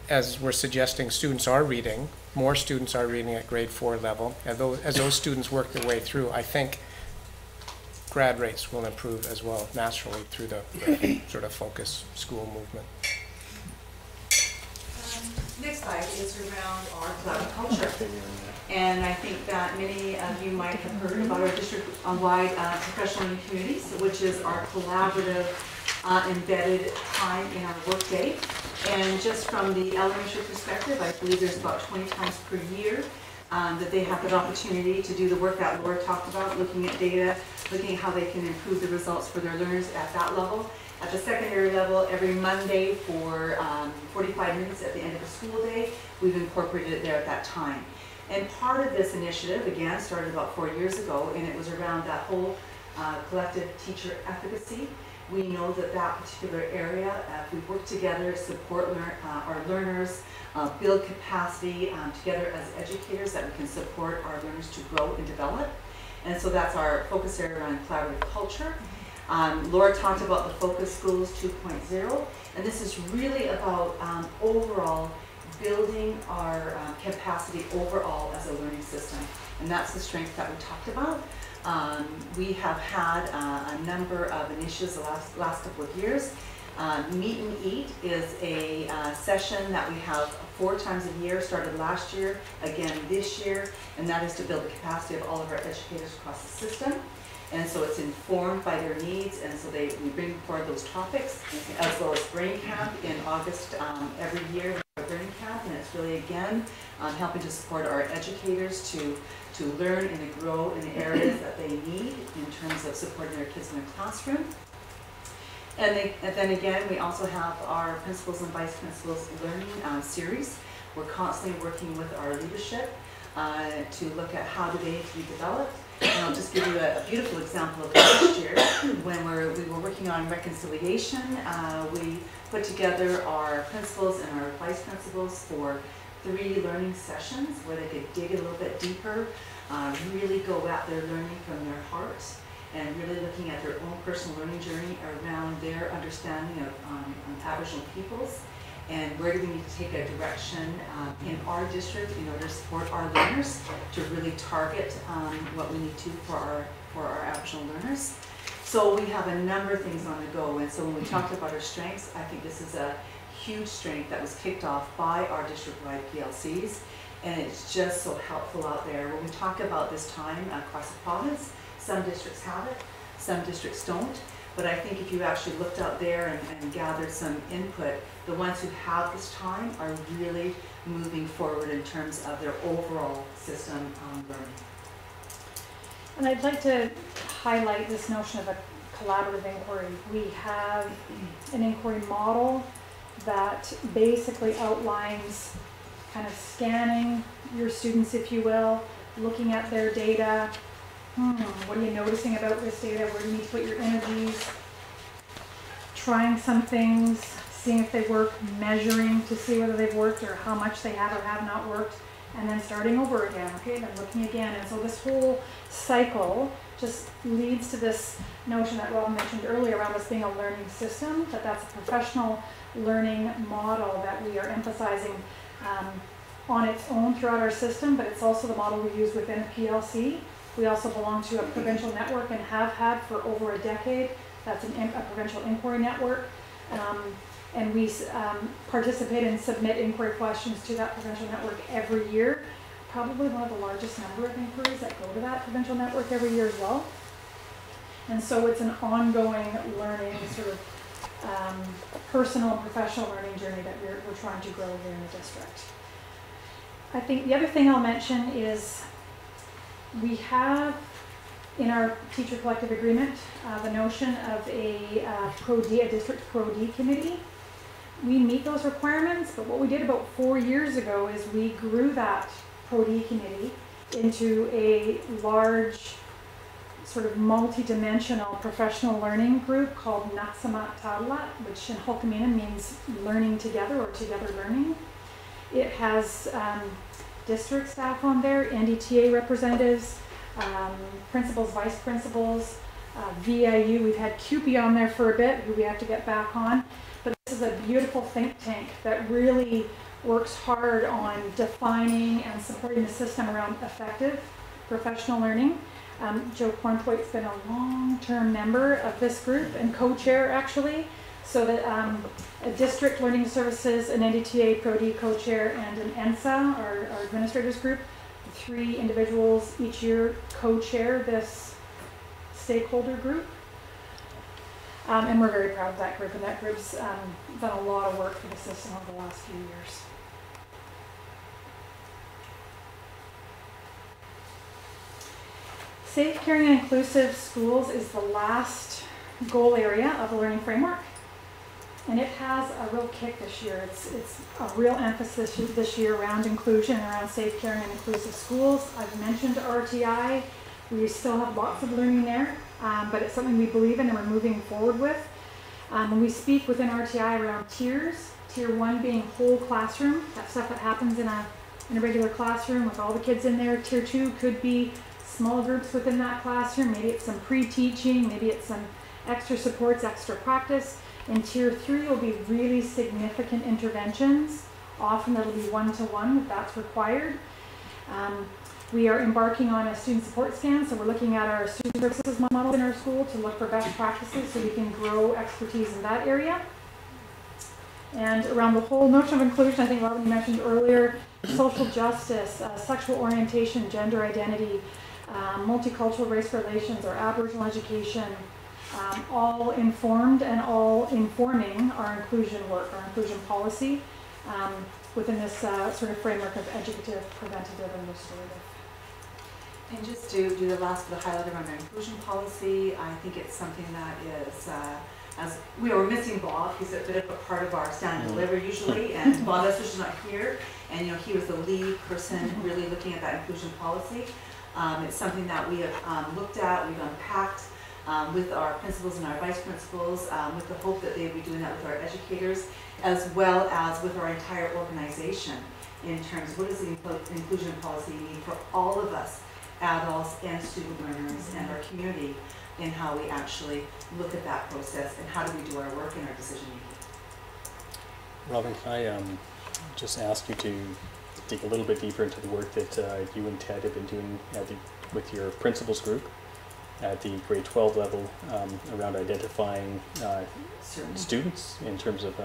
as we're suggesting students are reading, more students are reading at grade 4 level, as those students work their way through, I think grad rates will improve as well naturally through the sort of focus school movement. Next slide is around our collaborative culture. And I think that many of you might have heard about our district-wide professional learning communities, which is our collaborative embedded time in our workday. And just from the elementary perspective, I believe there's about 20 times per year that they have that opportunity to do the work that Laura talked about, looking at data, looking at how they can improve the results for their learners at that level. At the secondary level, every Monday for 45 minutes at the end of the school day, we've incorporated it there at that time. And part of this initiative, again, started about 4 years ago, and it was around that whole collective teacher efficacy. We know that that particular area, if we work together, support our learners, build capacity together as educators, that we can support our learners to grow and develop. And so that's our focus area around collaborative culture. Laura talked about the Focus Schools 2.0, and this is really about overall building our capacity overall as a learning system. And that's the strength that we talked about. We have had a number of initiatives the last couple of years. Meet and Eat is a session that we have 4 times a year, started last year, again this year, and that is to build the capacity of all of our educators across the system. And so it's informed by their needs, and so we bring forward those topics, as well as Brain Camp in August every year. We have a Brain Camp, and it's really, again, helping to support our educators to learn and to grow in the areas that they need in terms of supporting their kids in their classroom. And then again, we also have our Principals and Vice Principals Learning series. We're constantly working with our leadership to look at how do they need to be developed. And I'll just give you a beautiful example of last year when we were working on reconciliation. We put together our principals and our vice principals for 3 learning sessions where they could dig a little bit deeper, really go at their learning from their hearts, and really looking at their own personal learning journey around their understanding of Aboriginal peoples, and where do we need to take a direction in our district in order to support our learners, to really target what we need to for our Aboriginal learners. So we have a number of things on the go, and so when we talked about our strengths, I think this is a huge strength that was kicked off by our district-wide PLCs, and it's just so helpful out there. When we talk about this time across the province, some districts have it, some districts don't. But I think if you actually looked out there and gathered some input, the ones who have this time are really moving forward in terms of their overall system learning. And I'd like to highlight this notion of a collaborative inquiry. We have an inquiry model that basically outlines kind of scanning your students, if you will, looking at their data. What are you noticing about this data? Where do you need to put your energies? Trying some things, seeing if they work, measuring to see whether they've worked or how much they have or have not worked, and then starting over again, okay, then looking again. And so this whole cycle just leads to this notion that Rob mentioned earlier around this being a learning system, that's a professional learning model that we are emphasizing on its own throughout our system, but it's also the model we use within PLC. We also belong to a provincial network and have had for over a decade. That's a provincial inquiry network. And we participate and submit inquiry questions to that provincial network every year. Probably one of the largest number of inquiries that go to that provincial network every year as well. And so it's an ongoing learning, sort of personal and professional learning journey that we're trying to grow here in the district. I think the other thing I'll mention is we have in our teacher collective agreement, the notion of a a district Pro-D committee. We meet those requirements, but what we did about 4 years ago is we grew that Pro-D committee into a large, sort of multi-dimensional professional learning group called Natsamat Tadlat, which in Hulkamina means learning together or together learning. It has district staff on there, NDTA representatives, principals, vice principals, VIU. We've had CUPE on there for a bit, who we have to get back on. But this is a beautiful think tank that really works hard on defining and supporting the system around effective professional learning. Joe Cornthwaite's been a long-term member of this group and co-chair actually, so that a district learning services, an NDTA Pro-D co-chair, and an ENSA, our administrators group, 3 individuals each year co-chair this stakeholder group. And we're very proud of that group, and that group's done a lot of work for the system over the last few years. Safe, caring, and inclusive schools is the last goal area of the learning framework, and it has a real kick this year. It's a real emphasis this year around inclusion and around safe, caring, and inclusive schools. I've mentioned RTI. We still have lots of learning there, but it's something we believe in and we're moving forward with. When we speak within RTI around tiers, tier 1 being whole classroom, that stuff that happens in a regular classroom with all the kids in there. Tier 2 could be small groups within that classroom. Maybe it's some pre-teaching, maybe it's some extra supports, extra practice. And tier 3 will be really significant interventions. Often it'll be one-to-one if that's required. We are embarking on a student support scan, so we're looking at our student services model in our school to look for best practices so we can grow expertise in that area. And around the whole notion of inclusion, I think Robin mentioned earlier, social justice, sexual orientation, gender identity, multicultural race relations, or Aboriginal education, all informed and all informing our inclusion work, our inclusion policy within this sort of framework of educative, preventative, and restorative. And just to do the last bit of highlight around our inclusion policy, I think it's something that is, as we were missing Bob, he's a bit of a part of our stand and deliver usually, and Bob is not here, and he was the lead person really looking at that inclusion policy. It's something that we have looked at, we've unpacked with our principals and our vice principals, with the hope that they would be doing that with our educators, as well as with our entire organization in terms of what does the inclusion policy mean for all of us, adults and student learners and our community, in how we actually look at that process and how do we do our work in our decision making. Robin, can I just ask you to dig a little bit deeper into the work that you and Ted have been doing with your principals group at the grade 12 level around identifying students in terms of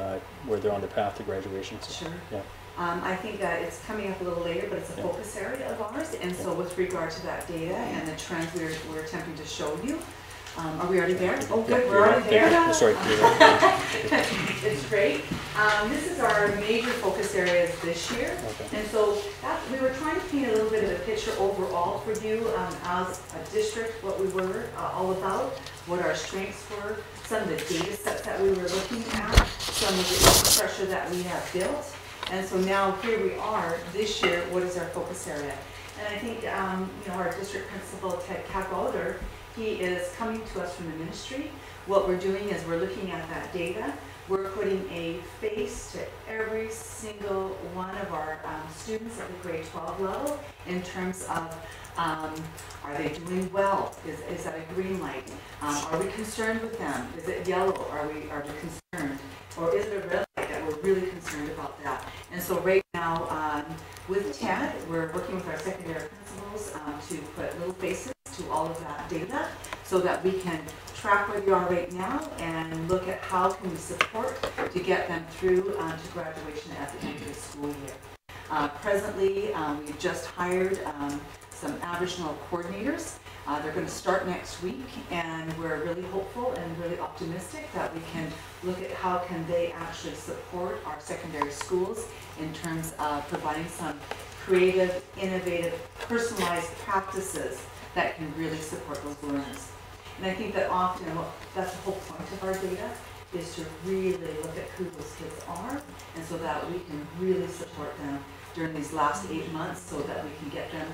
where they're on the path to graduation? Sure. Yeah. I think that it's coming up a little later, but it's a focus area of ours, and so with regard to that data and the trends we're attempting to show you. Are we already there? Oh, good, we're already there. Yeah. Sorry. It's great. This is our major focus areas this year, and so we were trying to paint a little bit of a picture overall for you as a district, what we were all about, what our strengths were, some of the data sets that we were looking at, some of the infrastructure that we have built. And so now here we are this year, what is our focus area? And I think our district principal, Ted Cadwalder, he is coming to us from the ministry. What we're doing is we're looking at that data. We're putting a face to every single one of our students at the grade 12 level in terms of are they doing well? Is that a green light? Are we concerned with them? Is it yellow? Are we concerned? Or is it a red light that we're really concerned about that? And so right now with Ted, we're working with our secondary principals to put little faces to all of that data so that we can track where they are right now and look at how can we support to get them through to graduation at the end of the school year. Presently, we've just hired some Aboriginal coordinators. They're going to start next week, and we're really hopeful and really optimistic that we can look at how can they actually support our secondary schools in terms of providing some creative, innovative, personalized practices that can really support those learners. And I think that often, that's the whole point of our data, is to really look at who those kids are, and so that we can really support them during these last 8 months, so that we can get them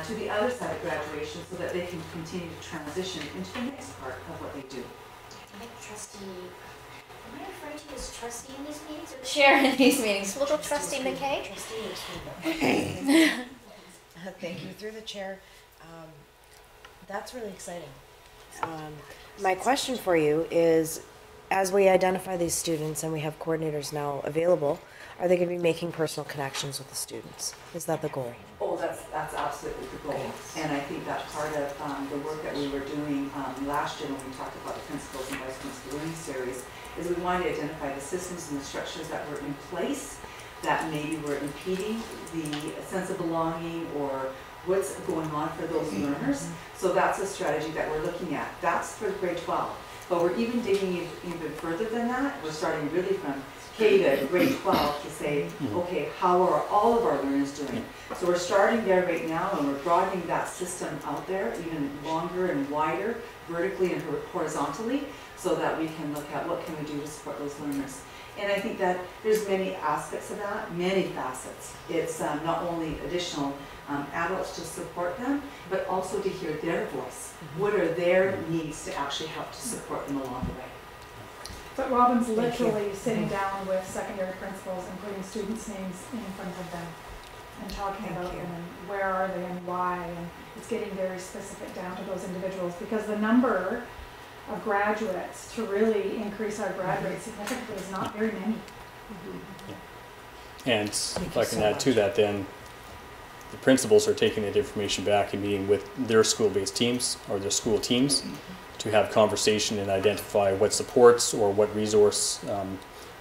to the other side of graduation, so that they can continue to transition into the next part of what they do. Like trustee, am I referring to you as trustee in these meetings or Chair in these meetings. We'll go trustee McKay. trustee or student? Thank you, through the chair. That's really exciting. My question for you is, as we identify these students and we have coordinators now available, are they going to be making personal connections with the students? Is that the goal? Oh, that's absolutely the goal. And I think that part of the work that we were doing last year when we talked about the principals and vice principal learning series is we wanted to identify the systems and the structures that were in place that maybe were impeding the sense of belonging or what's going on for those learners. So that's a strategy that we're looking at. That's for grade 12. But we're even digging even further than that. We're starting really from K to grade 12 to say, okay, how are all of our learners doing? So we're starting there right now, and we're broadening that system out there even longer and wider, vertically and horizontally, so that we can look at what can we do to support those learners. And I think that there's many aspects of that, many facets. It's not only additional adults to support them, but also to hear their voice. What are their needs to actually help to support them along the way? But Robin's literally sitting down with secondary principals and putting students' names in front of them and talking about them and where are they and why, and it's getting very specific down to those individuals, because the number of graduates to really increase our grad rate significantly is not very many. And if I can add to that, then the principals are taking that information back and meeting with their school-based teams or their school teams to have conversation and identify what supports or what resource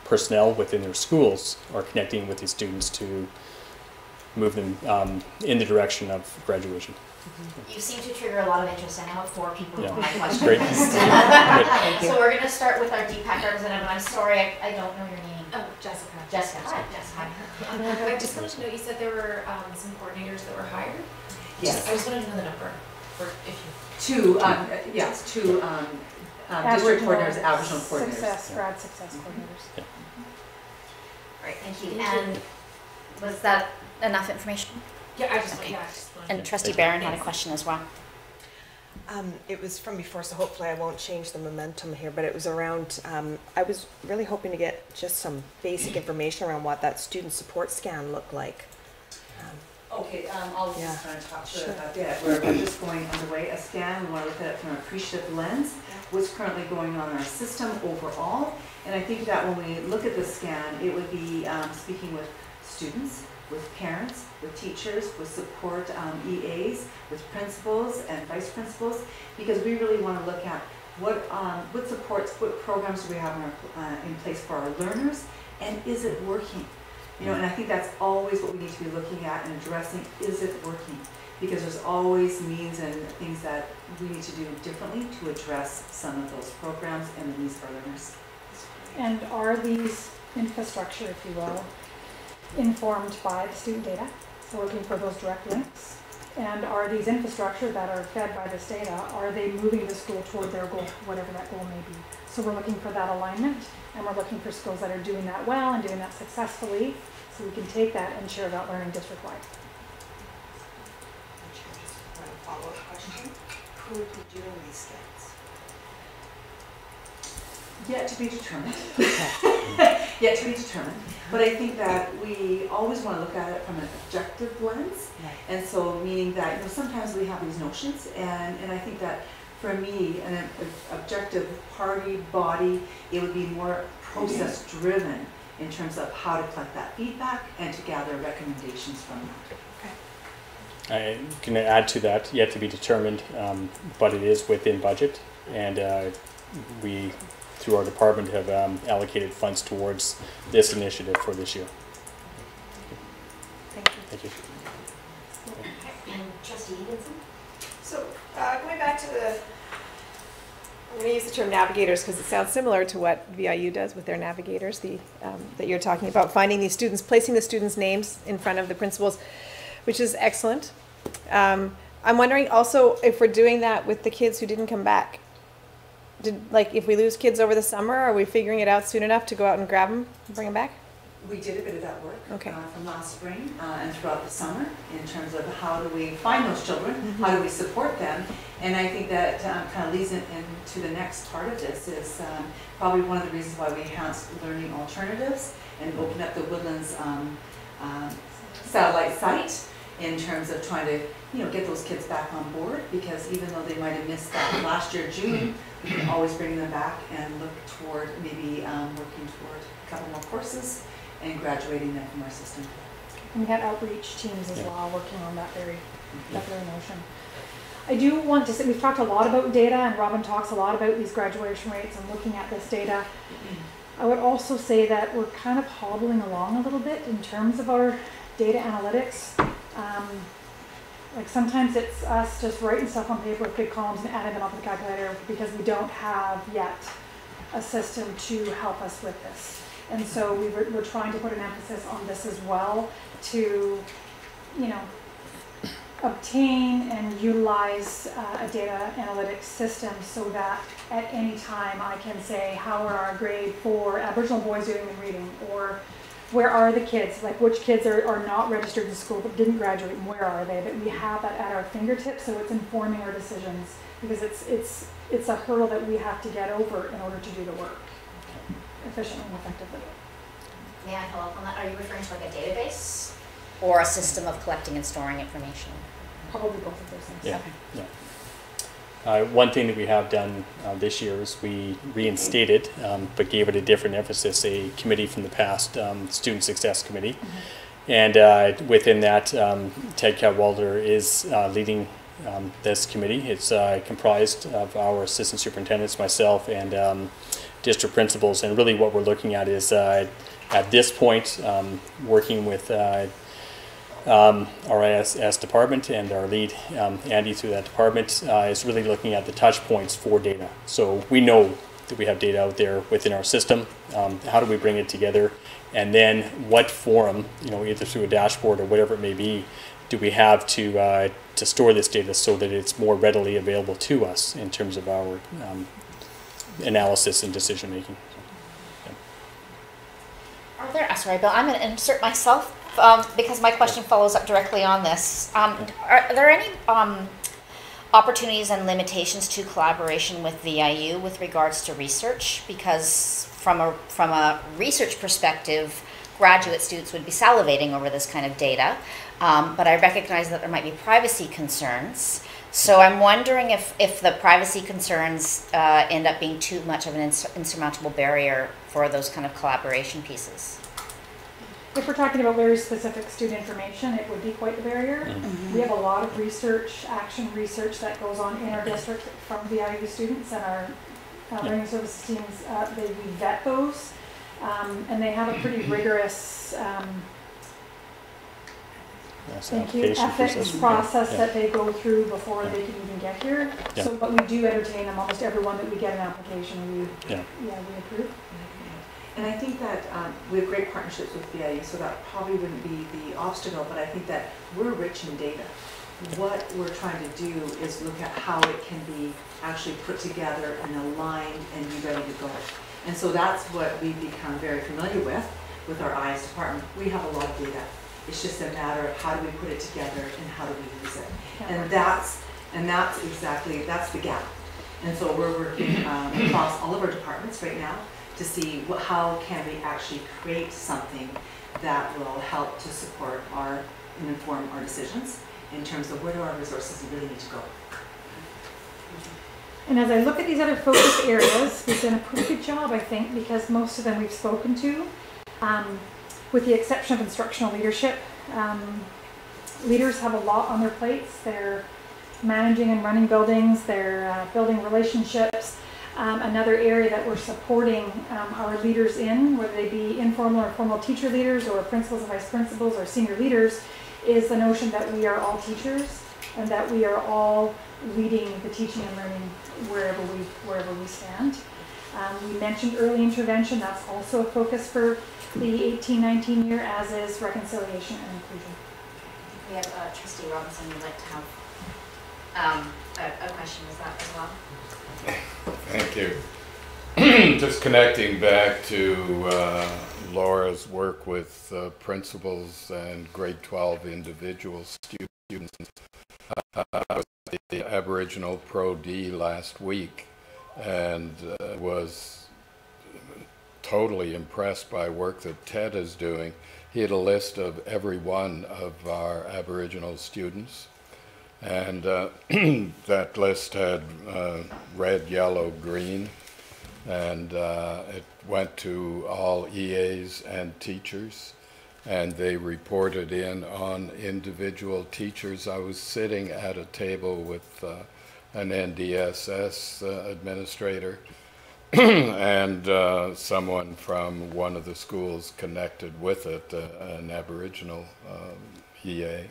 personnel within their schools are connecting with these students to move them in the direction of graduation. You seem to trigger a lot of interest. I now have 4 people on my question Great. list. So we're going to start with our DPAC representative. I'm sorry, I don't know your name. Oh, Jessica. Jessica. Hi, Jessica. I just wanted to know, you said there were some coordinators that were hired? Yes. I just wanted to know the number, or if you. 2 district coordinators, Aboriginal coordinators. Grad success coordinators. Yeah. Right, thank you. And was that enough information? Yeah, I just, Okay. yeah, I just wanted And to. Trustee Barron had a question as well. It was from before, so hopefully I won't change the momentum here, but it was around, I was really hoping to get just some basic information around what that student support scan looked like. Okay, I'll Yeah. just kind of talk to Sure. it about that. We're just going underway. A scan, we want to look at it from an appreciative lens, what's currently going on in our system overall. And I think that when we look at the scan, it would be speaking with students, with parents, with teachers, with support EAs, with principals and vice principals, because we really want to look at what supports, what programs do we have in place for our learners, and is it working? You know, and I think that's always what we need to be looking at and addressing, is it working? Because there's always means and things that we need to do differently to address some of those programs and the needs for our learners. And are these infrastructure, if you will, informed by the student data? So looking for those direct links. And are these infrastructure that are fed by this data, are they moving the school toward their goal, whatever that goal may be? So we're looking for that alignment, and we're looking for schools that are doing that well and doing that successfully, so we can take that and share that learning district-wide. One follow-up question. Who would be doing these scans? Yet to be determined. Yet to be determined. But I think that we always want to look at it from an objective lens. Right. And so meaning that, you know, sometimes we have these notions, and I think that for me, an objective party, body, it would be more process driven in terms of how to collect that feedback and to gather recommendations from that. I can add to that, yet to be determined, but it is within budget, and we, through our department, have allocated funds towards this initiative for this year. Thank you. Thank you. And Trustee Evenson? So going back to the, I'm going to use the term navigators because it sounds similar to what VIU does with their navigators, that you're talking about, finding these students, placing the students' names in front of the principals, which is excellent. I'm wondering also if we're doing that with the kids who didn't come back. Like, if we lose kids over the summer, are we figuring it out soon enough to go out and grab them and bring them back? We did a bit of that work Okay. from last spring and throughout the summer in terms of how do we find those children, how do we support them, and I think that kind of leads into the next part of this is probably one of the reasons why we enhanced learning alternatives and opened up the Woodlands satellite site in terms of trying to get those kids back on board, because even though they might have missed that last year June, we can always bring them back and look toward maybe working toward a couple more courses and graduating them from our system. And we had outreach teams as well working on that very notion. I do want to say, we've talked a lot about data, and Robin talks a lot about these graduation rates and looking at this data. I would also say that we're kind of hobbling along a little bit in terms of our data analytics. Like sometimes it's us just writing stuff on paper with big columns and adding them up in the calculator because we don't have yet a system to help us with this. And so we're trying to put an emphasis on this as well to, obtain and utilize a data analytics system so that at any time I can say, how are our grade 4 Aboriginal boys doing in reading? Or where are the kids? Like, which kids are not registered in school but didn't graduate, and where are they? But we have that at our fingertips, so it's informing our decisions, because it's a hurdle that we have to get over in order to do the work efficiently and effectively. May I follow up on that? Are you referring to like a database or a system of collecting and storing information? Probably both of those things. Yeah. Okay. Yeah. One thing that we have done this year is we reinstated, but gave it a different emphasis, a committee from the past, Student Success Committee. And within that, Ted Cadwalder is leading this committee. It's comprised of our assistant superintendents, myself, and district principals. And really what we're looking at is, at this point, working with our ISS department and our lead, Andy, through that department, is really looking at the touch points for data. So we know that we have data out there within our system. How do we bring it together? And then what forum, either through a dashboard or whatever it may be, do we have to store this data so that it's more readily available to us in terms of our analysis and decision making. Are there, sorry, Bill, I'm going to insert myself because my question follows up directly on this. Are there any opportunities and limitations to collaboration with VIU with regards to research? Because from a research perspective, graduate students would be salivating over this kind of data, but I recognize that there might be privacy concerns. So I'm wondering if the privacy concerns end up being too much of an insurmountable barrier for those kind of collaboration pieces. If we're talking about very specific student information, it would be quite the barrier. We have a lot of research, action research that goes on in our district from VIU students, and our learning services teams, we vet those, and they have a pretty rigorous ethics process that they go through before they can even get here. Yeah. So, but we do entertain them. Almost everyone that we get an application, we approve. And I think that we have great partnerships with VIU, so that probably wouldn't be the obstacle, but I think that we're rich in data. What we're trying to do is look at how it can be actually put together and aligned and be ready to go. And so that's what we've become very familiar with our IS department. We have a lot of data. It's just a matter of how do we put it together and how do we use it. And that's the gap. And so we're working across all of our departments right now to see how can we actually create something that will help to support and inform our decisions in terms of where do our resources really need to go. And as I look at these other focus areas, we've done a pretty good job, I think, because most of them we've spoken to, with the exception of instructional leadership. Leaders have a lot on their plates. They're managing and running buildings, they're building relationships. Another area that we're supporting our leaders in, whether they be informal or formal teacher leaders or principals and vice principals or senior leaders, is the notion that we are all teachers and that we are all leading the teaching and learning wherever we stand. We mentioned early intervention. That's also a focus for the 18-19 year, as is reconciliation and inclusion. We have Trustee Robinson would like to have a question with that as well. Thank you. Just connecting back to Laura's work with principals and grade 12 individual students. I was at the Aboriginal Pro D last week and was totally impressed by work that Ted is doing. He had a list of every one of our Aboriginal students, and that list had red, yellow, green, and it went to all EAs and teachers, and they reported in on individual teachers. I was sitting at a table with an NDSS administrator and someone from one of the schools connected with it, an Aboriginal EA,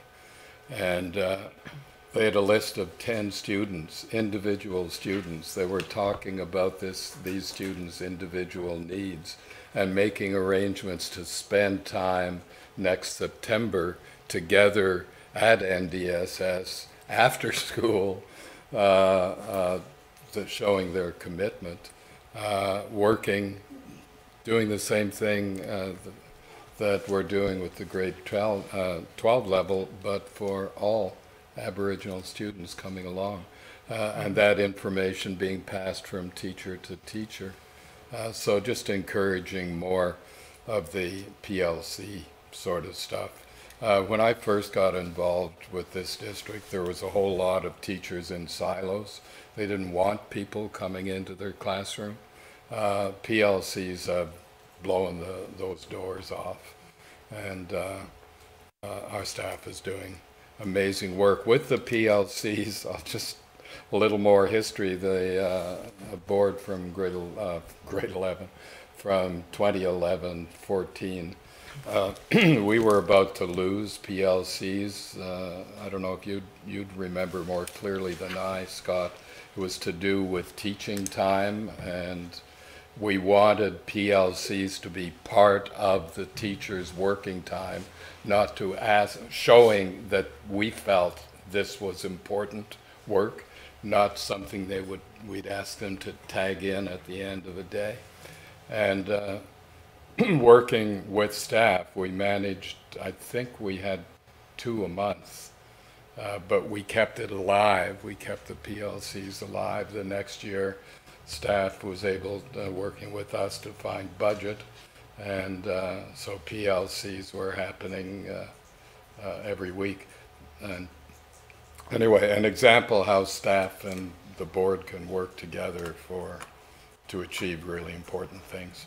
and they had a list of 10 students, individual students. They were talking about these students' individual needs and making arrangements to spend time next September together at NDSS after school, showing their commitment, working, doing the same thing that we're doing with the grade 12 level, but for all Aboriginal students coming along, and that information being passed from teacher to teacher. So just encouraging more of the PLC sort of stuff. When I first got involved with this district, there was a whole lot of teachers in silos. They didn't want people coming into their classroom. PLCs have blown those doors off, and our staff is doing amazing work with the PLCs. I'll just a little more history. The board from grade 11, from 2011-14, we were about to lose PLCs. I don't know if you'd remember more clearly than I, Scott. It was to do with teaching time, and we wanted PLCs to be part of the teacher's working time, not to ask, showing that we felt this was important work, not something we'd ask them to tag in at the end of the day. And working with staff, we managed, I think we had 2 a month, but we kept it alive. We kept the PLCs alive. The next year, staff was able, working with us, to find budget, and so PLCs were happening every week. And anyway, an example how staff and the board can work together to achieve really important things.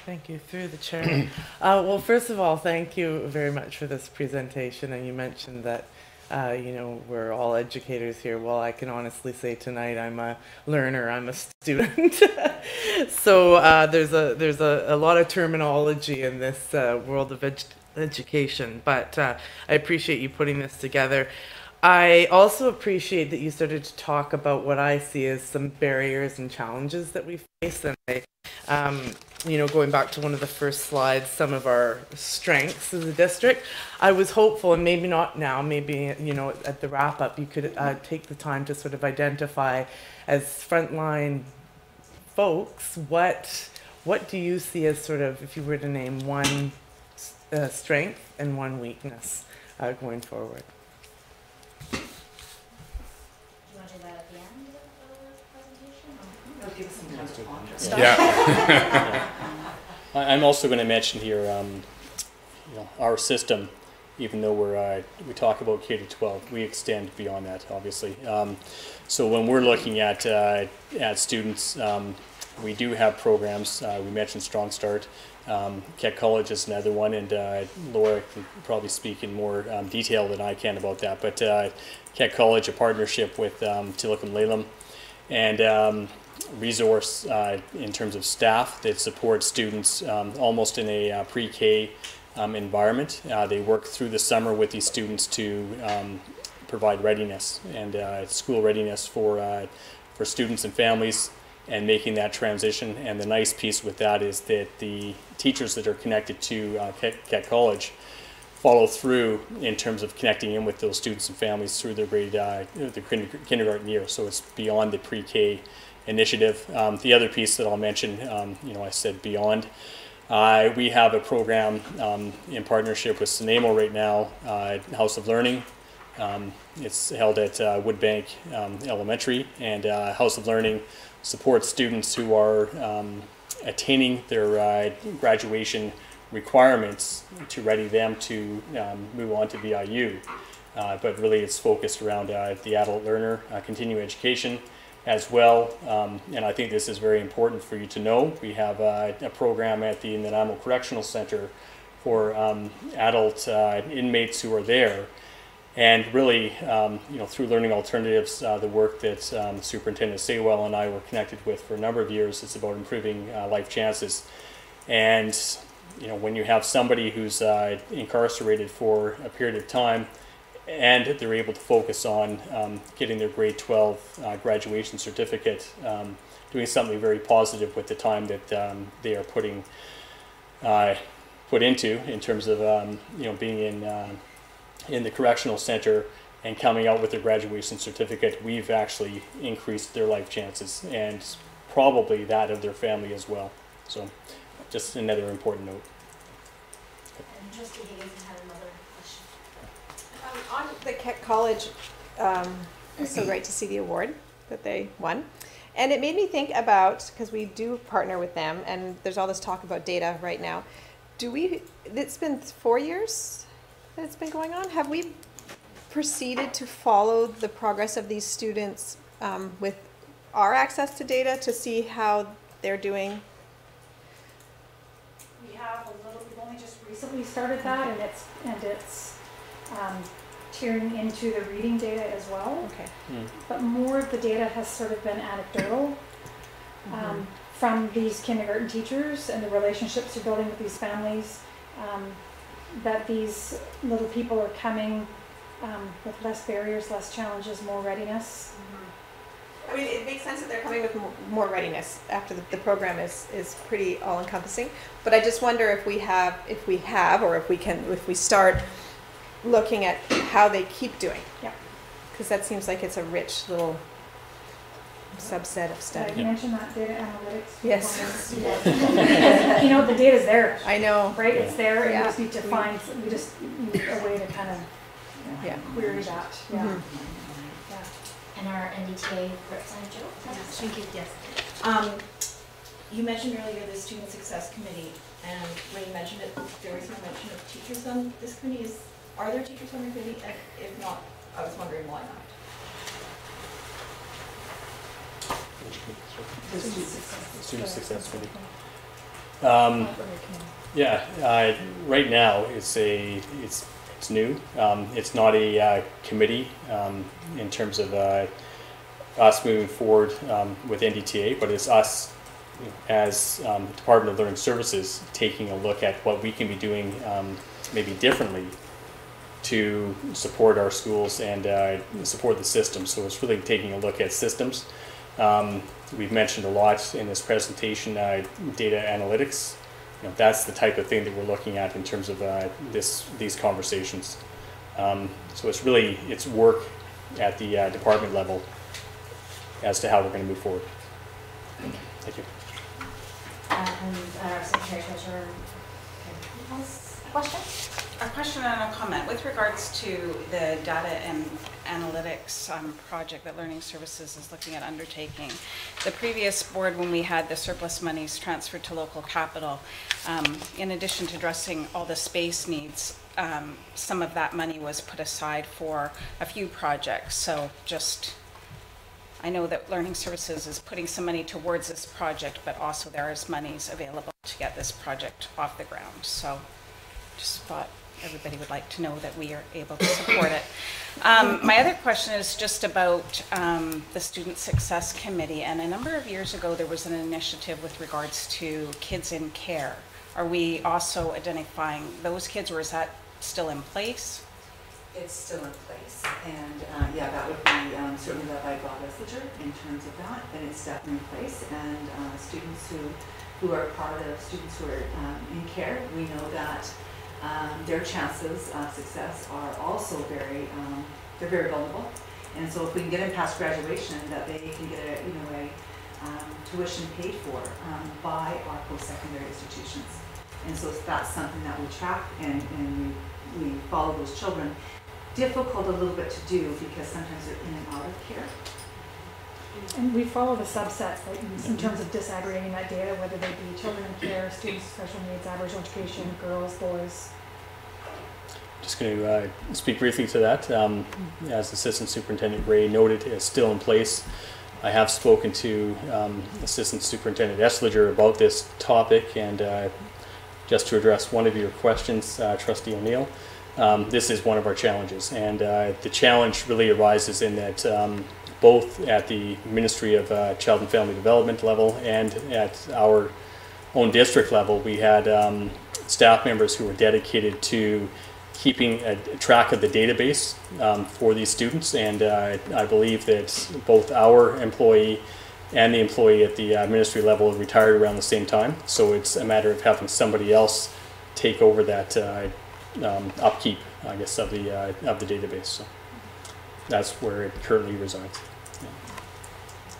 Thank you. Through the chair. Well, first of all, thank you very much for this presentation. And you mentioned that you know, we're all educators here. Well, I can honestly say tonight I'm a learner, I'm a student. So there's a lot of terminology in this world of education, but I appreciate you putting this together. I also appreciate that you started to talk about what I see as some barriers and challenges that we face. And you know, going back to one of the first slides, some of our strengths as a district, I was hopeful, and maybe not now, maybe, you know, at the wrap up, you could take the time to sort of identify as frontline folks, what do you see as sort of, if you were to name one strength and one weakness going forward? Do you want to do that at the end of the presentation? That'll give us some time to ponder. Yeah. I'm also going to mention here, you know, our system, even though we talk about K-12, we extend beyond that, obviously. So when we're looking at students, we do have programs. We mentioned Strong Start. Keck College is another one, and Laura can probably speak in more detail than I can about that. But Keck College, a partnership with Tillicum Lalem, and resource in terms of staff that support students almost in a pre-K environment. They work through the summer with these students to provide readiness and school readiness for students and families, and making that transition. And the nice piece with that is that the teachers that are connected to Keck College follow through in terms of connecting in with those students and families through their kindergarten year. So it's beyond the pre-K initiative. The other piece that I'll mention, I said beyond. We have a program in partnership with CNAMO right now, House of Learning. It's held at Woodbank Elementary, and House of Learning supports students who are attaining their graduation requirements to ready them to move on to VIU. But really it's focused around the adult learner, continuing education as well. And I think this is very important for you to know. We have a program at the Nanaimo Correctional Center for adult inmates who are there. And really, through Learning Alternatives, the work that Superintendent Saywell and I were connected with for a number of years, it's about improving life chances. And when you have somebody who's incarcerated for a period of time, and they're able to focus on getting their grade 12 graduation certificate, doing something very positive with the time that they are put into in terms of being in the correctional center and coming out with their graduation certificate, we've actually increased their life chances and probably that of their family as well. So just another important note. And Trustee Higgins had another question. On the Keck College, it's so great to see the award that they won. And it made me think about, because we do partner with them, and there's all this talk about data right now. It's been 4 years that it's been going on. Have we proceeded to follow the progress of these students with our access to data to see how they're doing? We have a little, we've only just recently started that, and it's tearing into the reading data as well. Okay. But more of the data has sort of been anecdotal from these kindergarten teachers and the relationships they're building with these families, that these little people are coming with less barriers, less challenges, more readiness. I mean, it makes sense that they're coming with more readiness after the program is pretty all-encompassing. But I just wonder if we start looking at how they keep doing. Yeah. Because that seems like it's a rich little subset of study. You mentioned that data analytics. Yes. The data's there. I know. Right? It's there, and Yeah. we just need to we just need a way to kind of query that. Yeah. And our NDTA representative. Thank you. Yes. You mentioned earlier the Student Success Committee, and when you mentioned it, there was no mention of teachers on this committee. Are there teachers on the committee? And if not, I was wondering why not. The Student Success Committee. Right now it's new. It's not a committee in terms of us moving forward with NDTA, but it's us as Department of Learning Services taking a look at what we can be doing maybe differently to support our schools and support the system. So it's really taking a look at systems. We've mentioned a lot in this presentation, data analytics. That's the type of thing that we're looking at in terms of these conversations. So it's work at the department level as to how we're going to move forward. Thank you. And our Secretary Treasurer has a question? A question and a comment with regards to the data and analytics project that Learning Services is looking at undertaking. The previous board, when we had the surplus monies transferred to local capital, in addition to addressing all the space needs, some of that money was put aside for a few projects. So I know that Learning Services is putting some money towards this project, but also there is monies available to get this project off the ground. So just thought everybody would like to know that we are able to support it. My other question is just about the Student Success Committee. And a number of years ago, there was an initiative with regards to kids in care. Are we also identifying those kids, or is that still in place? It's still in place, and that would be certainly led by Bob Essinger in terms of that, and it's definitely in place. And students who are part of students who are in care, we know that their chances of success are also they're very vulnerable. And so if we can get them past graduation, that they can get a tuition paid for by our post-secondary institutions. And so that's something that we track and we follow those children. Difficult a little bit to do because sometimes they're in and out of care. And we follow the subsets like, in terms of disaggregating that data, whether they be children in care, students with special needs, Aboriginal education, girls, boys. Just going to speak briefly to that. As Assistant Superintendent Ray noted, it's still in place. I have spoken to Assistant Superintendent Eslinger about this topic, and just to address one of your questions, Trustee O'Neill, this is one of our challenges, and the challenge really arises in that both at the Ministry of Child and Family Development level and at our own district level, we had staff members who were dedicated to keeping a track of the database for these students, and I believe that both our employee and the employee at the ministry level retired around the same time, so it's a matter of having somebody else take over that upkeep, I guess, of the database. So that's where it currently resides.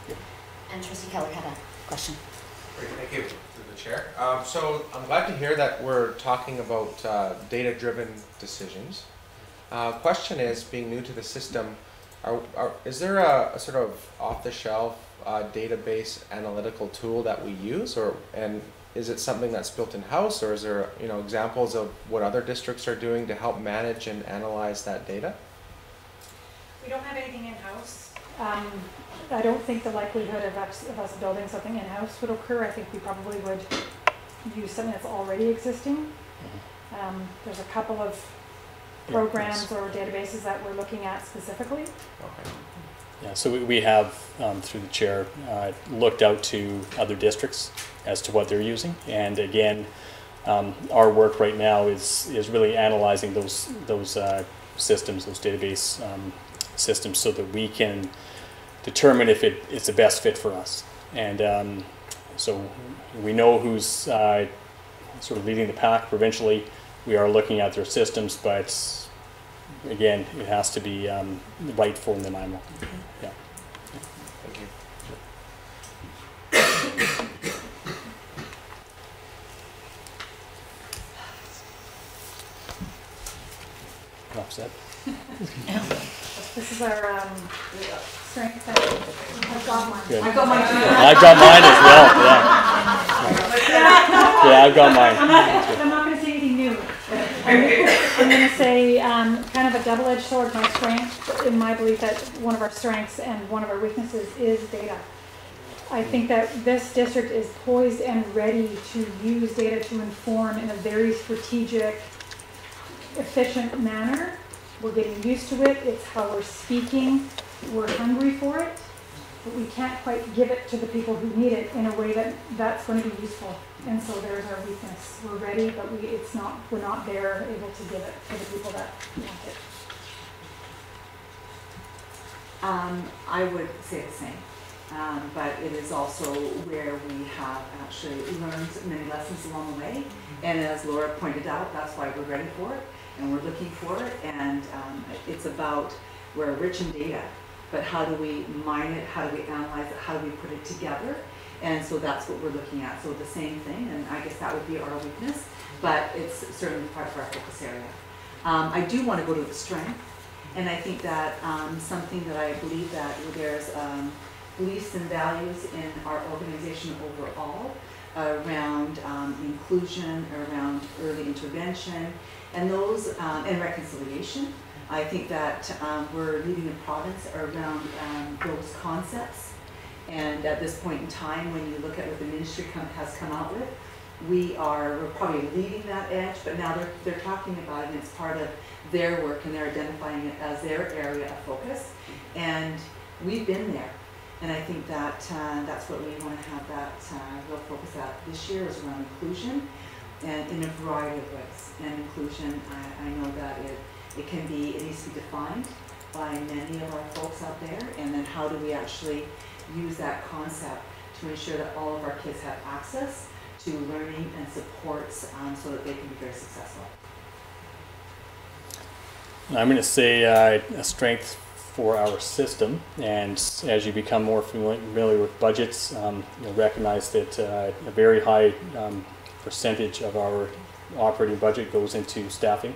Yeah. And Trustee Keller had a question. Great, thank you to the chair. So I'm glad to hear that we're talking about data-driven decisions. Question is, being new to the system, is there a sort of off-the-shelf database analytical tool that we use, and is it something that's built in-house, or is there examples of what other districts are doing to help manage and analyze that data? We don't have anything in-house. I don't think the likelihood of us building something in-house would occur. I think we probably would use something that's already existing. There's a couple of programs or databases that we're looking at specifically. Okay. Yeah, so we have, through the chair, looked out to other districts as to what they're using, and again, our work right now is really analyzing those systems, those database systems, so that we can determine if it's the best fit for us. And so we know who's sort of leading the pack provincially. We are looking at their systems, but again, it has to be right for Nanaimo. Yeah. Thank you. Upset. This is our strength test. I've got mine. Good. I've got mine too. I've got mine as well. Yeah. Yeah, I've got mine. I'm not going to say anything new. I'm going to say kind of a double-edged sword. My strength, in my belief, that one of our strengths and one of our weaknesses is data. I think that this district is poised and ready to use data to inform in a very strategic, efficient manner. We're getting used to it. It's how we're speaking. We're hungry for it, but we can't quite give it to the people who need it in a way that's going to be useful. And so there's our weakness. We're ready, but we're not there able to give it to the people that want it. I would say the same, but it is also where we have actually learned many lessons along the way. And as Laura pointed out, that's why we're ready for it and we're looking for it. And it's about, we're rich in data, but how do we mine it? How do we analyze it? How do we put it together? And so that's what we're looking at. So the same thing, and I guess that would be our weakness, but it's certainly part of our focus area. I do want to go to the strength, and I think that something that I believe that there's beliefs and values in our organization overall around inclusion, around early intervention, and those, and reconciliation. I think that we're leading the province around those concepts. And at this point in time, when you look at what the ministry has come out with, we're probably leading that edge, but now they're talking about it, and it's part of their work, and they're identifying it as their area of focus. And we've been there. And I think that that's what we want to have that real focus at this year, is around inclusion, and in a variety of ways. And inclusion, I know that it needs to be defined by many of our folks out there, and then how do we actually use that concept to ensure that all of our kids have access to learning and supports so that they can be very successful. I'm going to say a strength for our system, and as you become more familiar with budgets, you'll recognize that a very high percentage of our operating budget goes into staffing.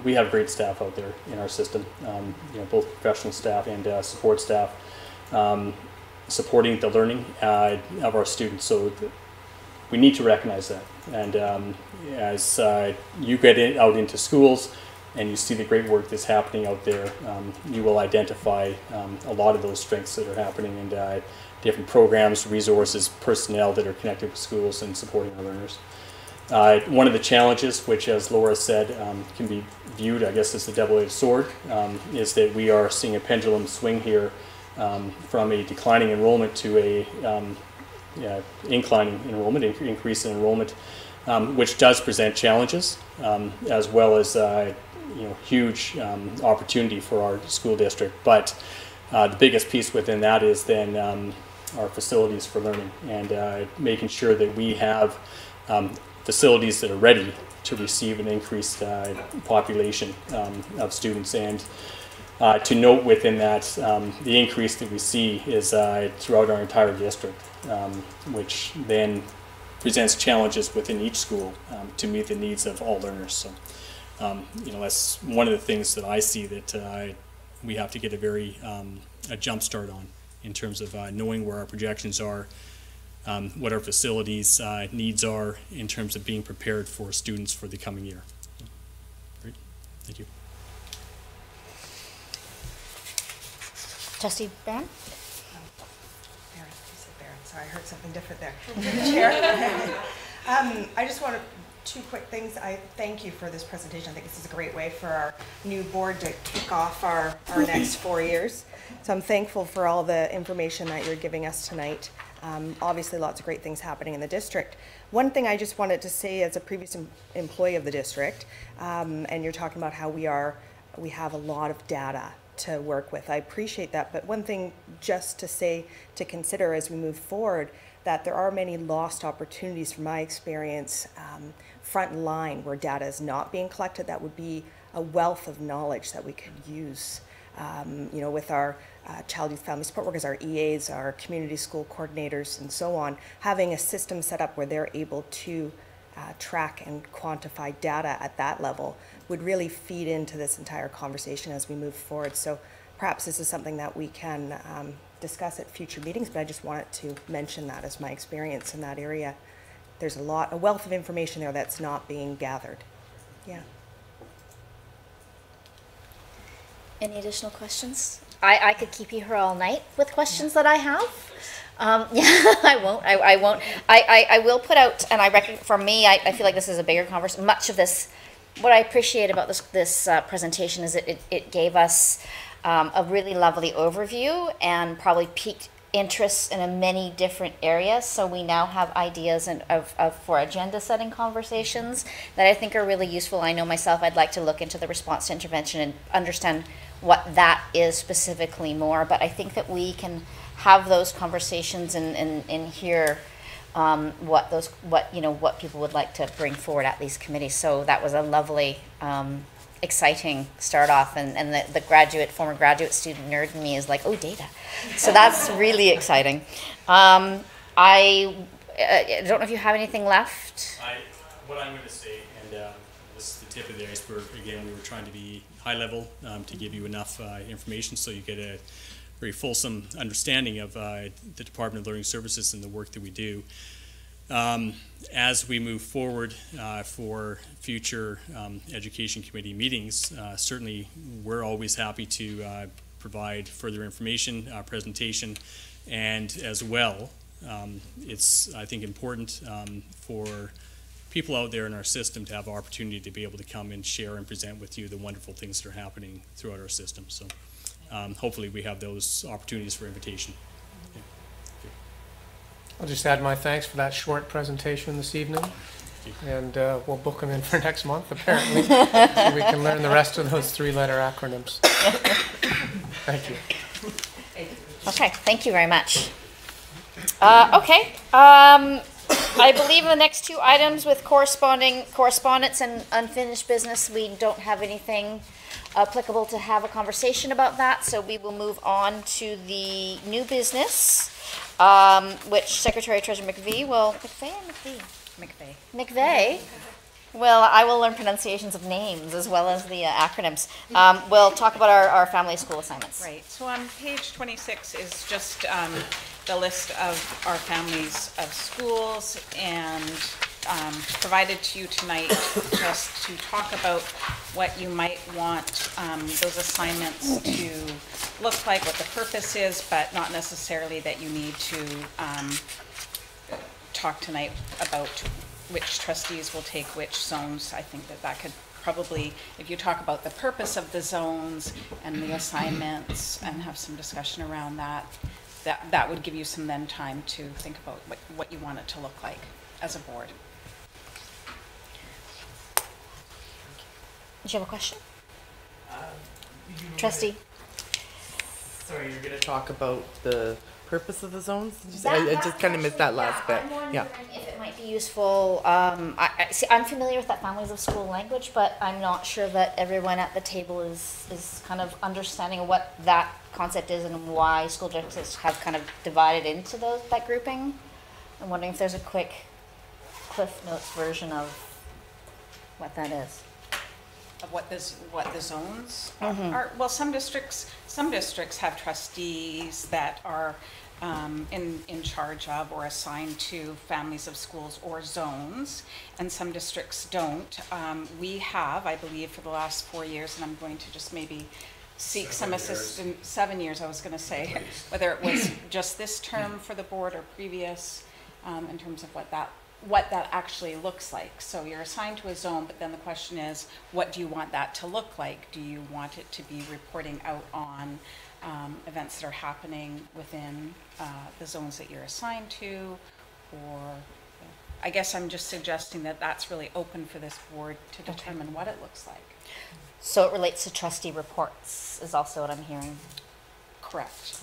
We have great staff out there in our system, both professional staff and support staff, supporting the learning of our students. So we need to recognize that. And as you get out into schools and you see the great work that's happening out there, you will identify a lot of those strengths that are happening, and different programs, resources, personnel that are connected with schools and supporting our learners. One of the challenges, which as Laura said, can be viewed, I guess, as the double-edged sword, is that we are seeing a pendulum swing here from a declining enrollment to a inclining enrollment, increase in enrollment, which does present challenges, as well as huge opportunity for our school district. But the biggest piece within that is then our facilities for learning, and making sure that we have facilities that are ready to receive an increased population of students. And to note within that, the increase that we see is throughout our entire district, which then presents challenges within each school to meet the needs of all learners. So, that's one of the things that I see that we have to get a jump start on in terms of knowing where our projections are, what our facilities needs are in terms of being prepared for students for the coming year. Great, thank you. Trustee Barron? Barron, you said Barron. Sorry, I heard something different there. Through the chair. I just want two quick things. I thank you for this presentation. I think this is a great way for our new board to kick off our next 4 years. So I'm thankful for all the information that you're giving us tonight. Obviously, lots of great things happening in the district. One thing I just wanted to say as a previous employee of the district, and you're talking about how we have a lot of data to work with. I appreciate that, but one thing just to say, to consider as we move forward, that there are many lost opportunities from my experience front line where data is not being collected. That would be a wealth of knowledge that we could use, with our child, youth, family support workers, our EAs, our community school coordinators, and so on. Having a system set up where they're able to track and quantify data at that level would really feed into this entire conversation as we move forward. So perhaps this is something that we can discuss at future meetings, but I just wanted to mention that as my experience in that area. There's a wealth of information there that's not being gathered. Yeah. Any additional questions? I could keep you here all night with questions that I have. Yeah, I won't. I will put out, and I reckon for me, I feel like this is a bigger conversation. Much of this, what I appreciate about this presentation is it gave us a really lovely overview and probably piqued interest in many different areas. So we now have ideas for agenda setting conversations that I think are really useful. I know myself, I'd like to look into the response to intervention and understand what that is specifically more, but I think that we can have those conversations and hear what people would like to bring forward at these committees. So that was a lovely, exciting start off, and the former graduate student nerd in me is like, oh, data. So that's really exciting. I don't know if you have anything left. What I'm going to say, and this is the tip of the iceberg. Again, we were trying to be high level to give you enough information so you get a very fulsome understanding of the Department of Learning Services and the work that we do. As we move forward for future Education Committee meetings, certainly we're always happy to provide further information, presentation, and as well, it's, I think, important for people out there in our system to have the opportunity to be able to come and share and present with you the wonderful things that are happening throughout our system. So hopefully we have those opportunities for invitation. Yeah. I'll just add my thanks for that short presentation this evening. And we'll book them in for next month, apparently, so we can learn the rest of those three-letter acronyms. Thank you. Okay, thank you very much. Okay. I believe the next two items with correspondence and unfinished business, we don't have anything applicable to have a conversation about that, so we will move on to the new business, which Secretary Treasurer McVeigh will, McVeigh, well, I will learn pronunciations of names as well as the acronyms. We'll talk about our family school assignments. Right, so on page 26 is just the list of our families of schools, and provided to you tonight just to talk about what you might want those assignments to look like, what the purpose is, but not necessarily that you need to talk tonight about which trustees will take which zones. I think that could probably, if you talk about the purpose of the zones and the assignments and have some discussion around that would give you some then time to think about what you want it to look like as a board. Did you have a question? Trustee? Sorry, you're going to talk about the purpose of the zones? Did you say? I just kind of missed that last bit. I'm wondering if it might be useful. See, I'm familiar with that families of school language, but I'm not sure that everyone at the table is kind of understanding what that concept is and why school districts have kind of divided into that grouping. I'm wondering if there's a quick Cliff Notes version of what that is. Of what the zones Mhm. are. Well, some districts have trustees that are in charge of or assigned to families of schools or zones, and some districts don't. We have, I believe, for the last 4 years, and I'm going to just maybe seek some assistance. 7 years, I was going to say, whether it was just this term for the board or previous, in terms of what that actually looks like. So you're assigned to a zone, but then the question is, what do you want that to look like? Do you want it to be reporting out on events that are happening within the zones that you're assigned to? Or I guess I'm just suggesting that that's really open for this board to determine what it looks like. So it relates to trustee reports is also what I'm hearing. Correct.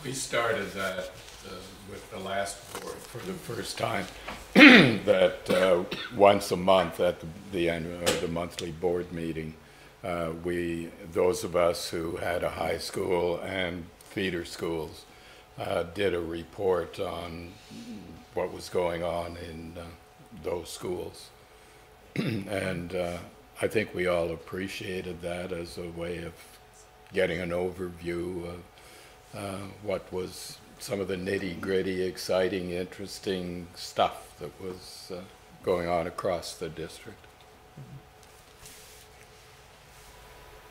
We started that with the last board for the first time, that once a month at the end of the monthly board meeting, those of us who had a high school and feeder schools did a report on what was going on in those schools. And I think we all appreciated that as a way of getting an overview of what was some of the nitty-gritty, exciting, interesting stuff that was going on across the district.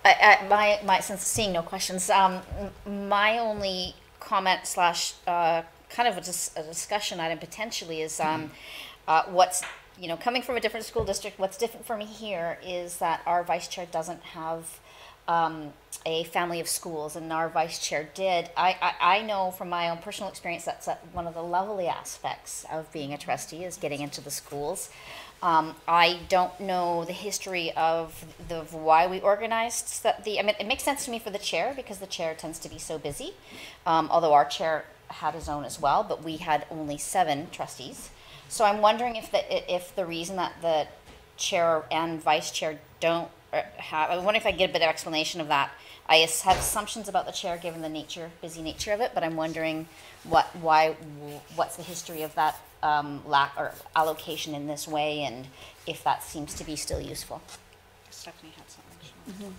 My since seeing no questions, my only comment slash kind of a discussion item potentially is what's, coming from a different school district, what's different for me here is that our vice chair doesn't have a family of schools, and our vice chair did. I know from my own personal experience that's one of the lovely aspects of being a trustee is getting into the schools. I don't know the history of why we organized it makes sense to me for the chair because the chair tends to be so busy, although our chair had his own as well, but we had only 7 trustees. So I'm wondering if the reason that the chair and vice chair don't have, I wonder if I can get a bit of explanation of that. I have assumptions about the chair given the busy nature of it, but I'm wondering what's the history of that lack or allocation in this way, and if that seems to be still useful. Stephanie had something.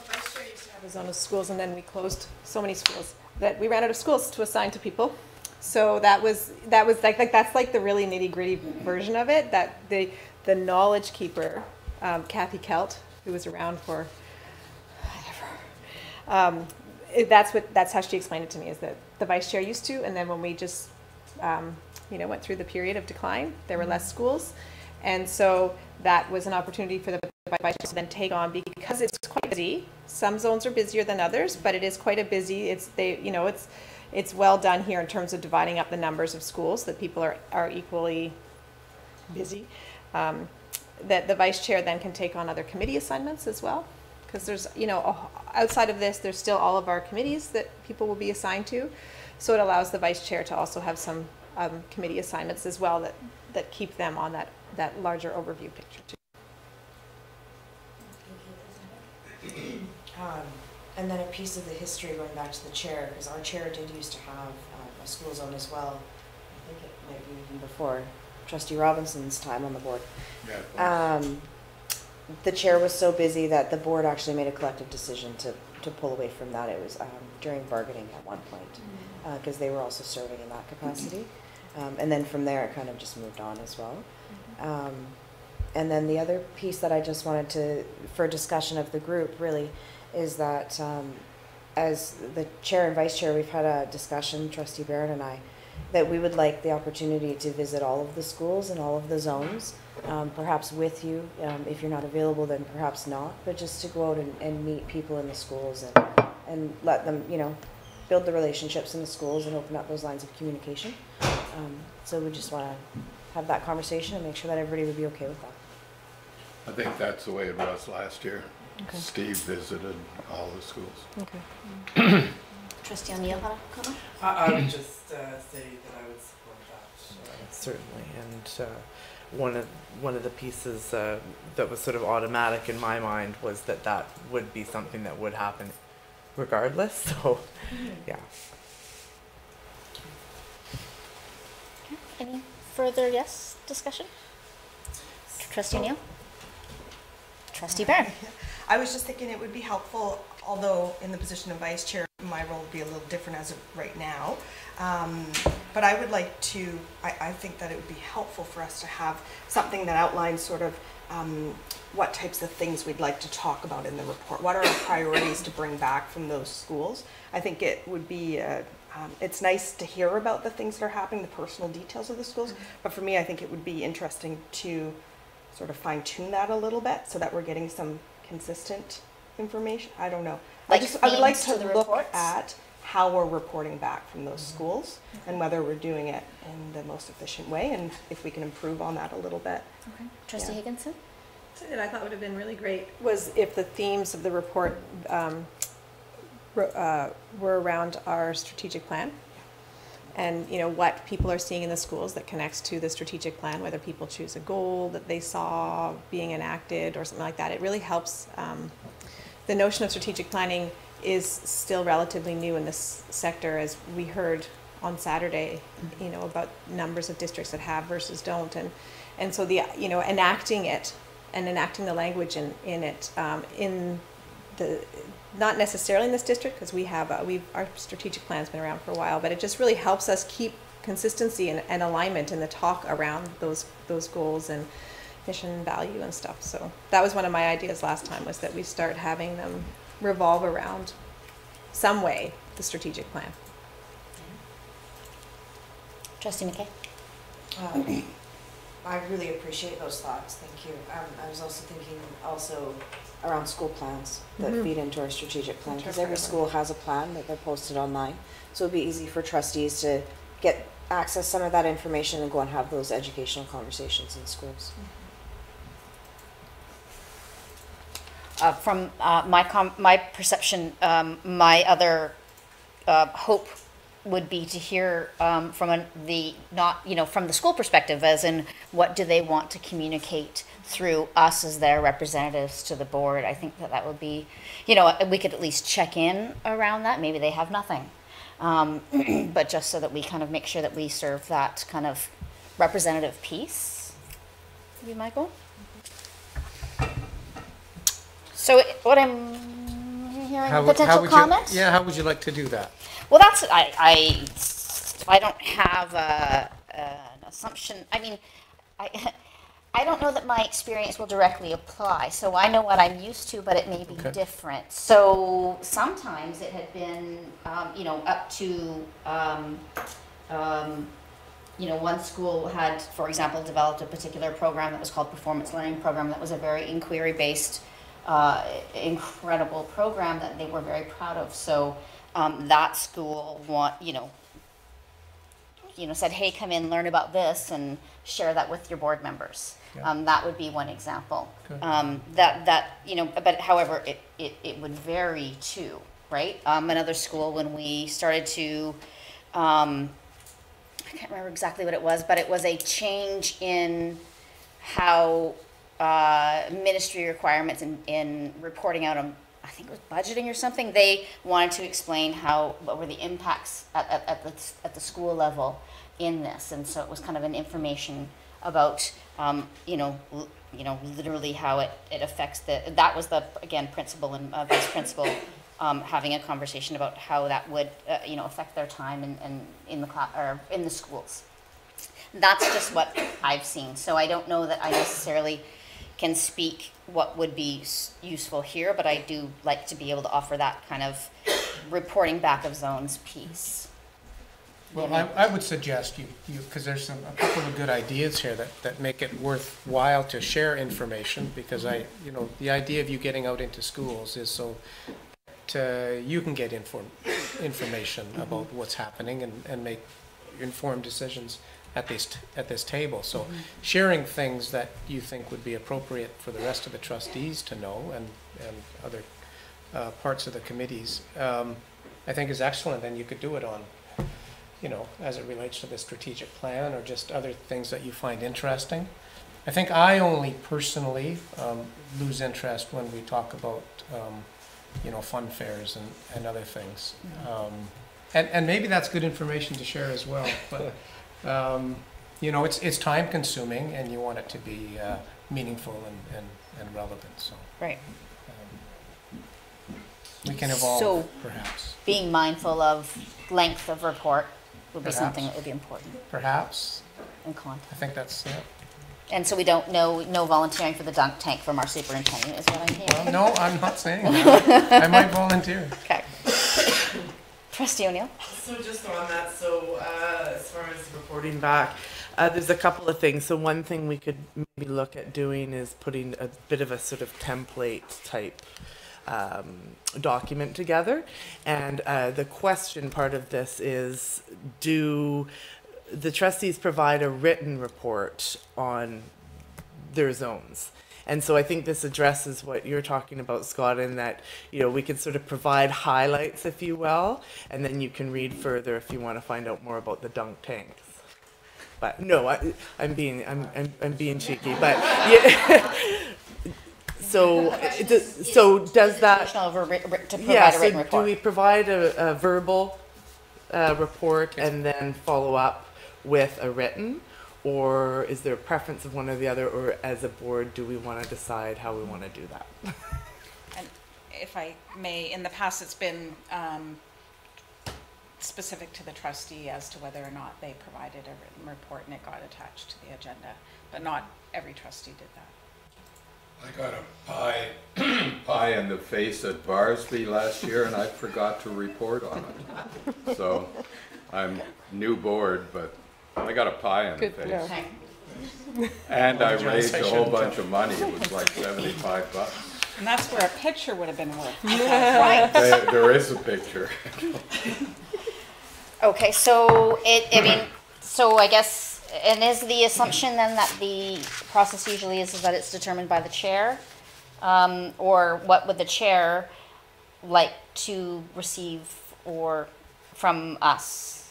Vice chair used to have a zone of schools, and then we closed so many schools that we ran out of schools to assign to people. So that was like that's like the really nitty-gritty version of it. That the knowledge keeper, Kathy Kelt, who was around for that's how she explained it to me, is that the vice chair used to, and then when we just went through the period of decline, there were less schools, and so that was an opportunity for the vice chair to then take on, because it's quite busy. Some zones are busier than others, but it is quite a busy. It's well done here in terms of dividing up the numbers of schools, that people are equally busy. That the vice chair then can take on other committee assignments as well, because there's, outside of this, there's still all of our committees that people will be assigned to. So it allows the vice chair to also have some committee assignments as well that keep them on that larger overview picture too. And then a piece of the history going back to the chair, because our chair did used to have a school zone as well. I think it might be even before Trustee Robinson's time on the board. The chair was so busy that the board actually made a collective decision to pull away from that. It was during bargaining at one point, because they were also serving in that capacity. And then from there, it kind of just moved on as well. And then the other piece that I just wanted for discussion of the group really is that as the chair and vice chair, we've had a discussion, Trustee Barrett and I, that we would like the opportunity to visit all of the schools and all of the zones, perhaps with you. If you're not available, then perhaps not, but just to go out and meet people in the schools and let them, build the relationships in the schools and open up those lines of communication. So we just want to have that conversation and make sure that everybody would be okay with that. I think that's the way it was last year. Okay. Steve visited all the schools. Okay. Trustee O'Neill had a comment? I would just say that I would support that. Certainly, and one of the pieces that was sort of automatic in my mind was that would be something that would happen regardless. So, yeah. Okay. Any further discussion? Trustee O'Neill? Trustee Barron? I was just thinking it would be helpful, although in the position of vice chair, my role would be a little different as of right now. But I would like to, I think that it would be helpful for us to have something that outlines sort of what types of things we'd like to talk about in the report. What are our priorities to bring back from those schools? I think it would be, it's nice to hear about the things that are happening, the personal details of the schools. But for me, I think it would be interesting to sort of fine tune that a little bit so that we're getting some consistent information. I don't know. I would like to look at how we're reporting back from those schools and whether we're doing it in the most efficient way and if we can improve on that a little bit. Okay. Trustee Higginson? That I thought would have been really great was if the themes of the report were around our strategic plan and what people are seeing in the schools that connects to the strategic plan, whether people choose a goal that they saw being enacted or something like that. It really helps. The notion of strategic planning is still relatively new in this sector, as we heard on Saturday, about numbers of districts that have versus don't, and so the enacting it and enacting the language in it in the not necessarily in this district because our strategic plan's been around for a while, but it just really helps us keep consistency and alignment in the talk around those goals and mission value and stuff. So that was one of my ideas last time, was that we start having them revolve around some way the strategic plan. Trustee McKay? I really appreciate those thoughts, thank you. I was also thinking around school plans that feed into our strategic plan, because every school has a plan that they're posted online. So it'd be easy for trustees to access some of that information and go and have those educational conversations in schools. From my perception, my other hope would be to hear from the school perspective, as in what do they want to communicate through us as their representatives to the board. I think that would be, we could at least check in around that. Maybe they have nothing, but just so that we kind of make sure that we serve that kind of representative piece. You, Michael? So what I'm hearing, a potential comment? How would you like to do that? Well, that's, I don't have an assumption. I mean, I don't know that my experience will directly apply. So I know what I'm used to, but it may be different. So sometimes it had been, up to, one school had, for example, developed a particular program that was called Performance Learning Program that was a very inquiry-based, incredible program that they were very proud of. So that school said, hey, come in, learn about this, and share that with your board members. Yeah. That would be one example. But however, it would vary too, right? Another school, when we started to, I can't remember exactly what it was, but it was a change in how ministry requirements in reporting out I think it was budgeting or something, they wanted to explain what were the impacts at the school level in this. And so it was kind of an information about, literally how it affects that was the, again, principal and vice principal having a conversation about how that would, affect their time in the class or in the schools. That's just what I've seen. So I don't know that I necessarily can speak what would be useful here, but I do like to be able to offer that kind of reporting back of zones piece. Well, I would suggest you because there's a couple of good ideas here that make it worthwhile to share information, because the idea of you getting out into schools is so you can get information about what's happening and make informed decisions at this table. So sharing things that you think would be appropriate for the rest of the trustees to know and other parts of the committees, I think is excellent, and you could do it on, as it relates to the strategic plan or just other things that you find interesting. I think I only personally lose interest when we talk about fun fairs and other things. And maybe that's good information to share as well, but it's time consuming, and you want it to be meaningful and relevant. So right. We can evolve, so perhaps. Being mindful of length of report would be Perhaps. something that would be important. Perhaps. And content. I think that's it. And so we don't no volunteering for the dunk tank from our superintendent is what I'm hearing. Well, no, I'm not saying that. I might volunteer. Okay. Trustee O'Neill. So just on that, as far as reporting back, there's a couple of things. So one thing we could maybe look at doing is putting a bit of a sort of template type document together. And the question part of this is, do the trustees provide a written report on their zones? And so I think this addresses what you're talking about, Scott, in that, we can sort of provide highlights, if you will, and then you can read further if you want to find out more about the dunk tanks. But no, I'm being cheeky, but yeah. So does that, to provide a written report. Do we provide a verbal report and then follow up with a written? Or is there a preference of one or the other, or as a board, do we want to decide how we want to do that? And if I may, in the past, it's been specific to the trustee as to whether or not they provided a written report and it got attached to the agenda, but not every trustee did that. I got a pie in the face at Barsby last year, and I forgot to report on it. So I'm new board, but I got a pie in the face. And I raised a whole bunch of money. It was like $75. And that's where a picture would have been worth. Right. There is a picture. Okay, so so I guess, and is the assumption then that the process usually is that it's determined by the chair? Or what would the chair like to receive or from us?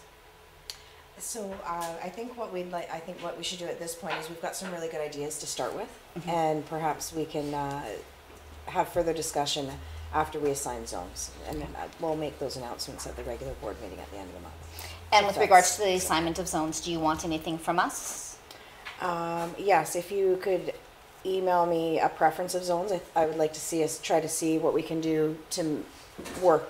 So I think what we should do at this point is we've got some really good ideas to start with, and perhaps we can have further discussion after we assign zones, and we'll make those announcements at the regular board meeting at the end of the month. And with regards to the assignment of zones, do you want anything from us? Yes, if you could email me a preference of zones, I would like to see us try to see what we can do to work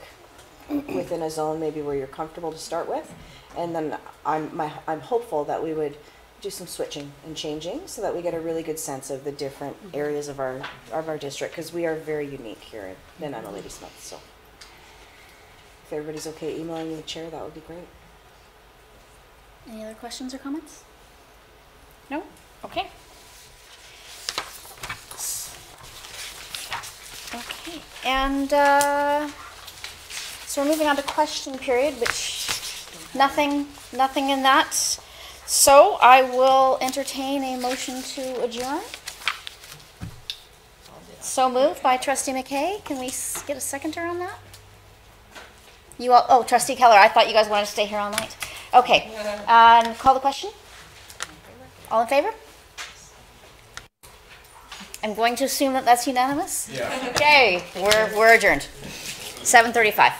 within a zone, maybe where you're comfortable to start with. And then I'm hopeful that we would do some switching and changing so that we get a really good sense of the different areas of our district, because we are very unique here in Emma Ladysmith. So if everybody's okay emailing the chair, that would be great. Any other questions or comments? No? Okay. Okay, and so we're moving on to question period, which nothing in that. So I will entertain a motion to adjourn. So moved by Trustee McKay. Can we get a seconder on that? You all, oh, Trustee Keller, I thought you guys wanted to stay here all night. Okay, and call the question. All in favor? I'm going to assume that that's unanimous? Yeah. Okay, we're adjourned. 7:35.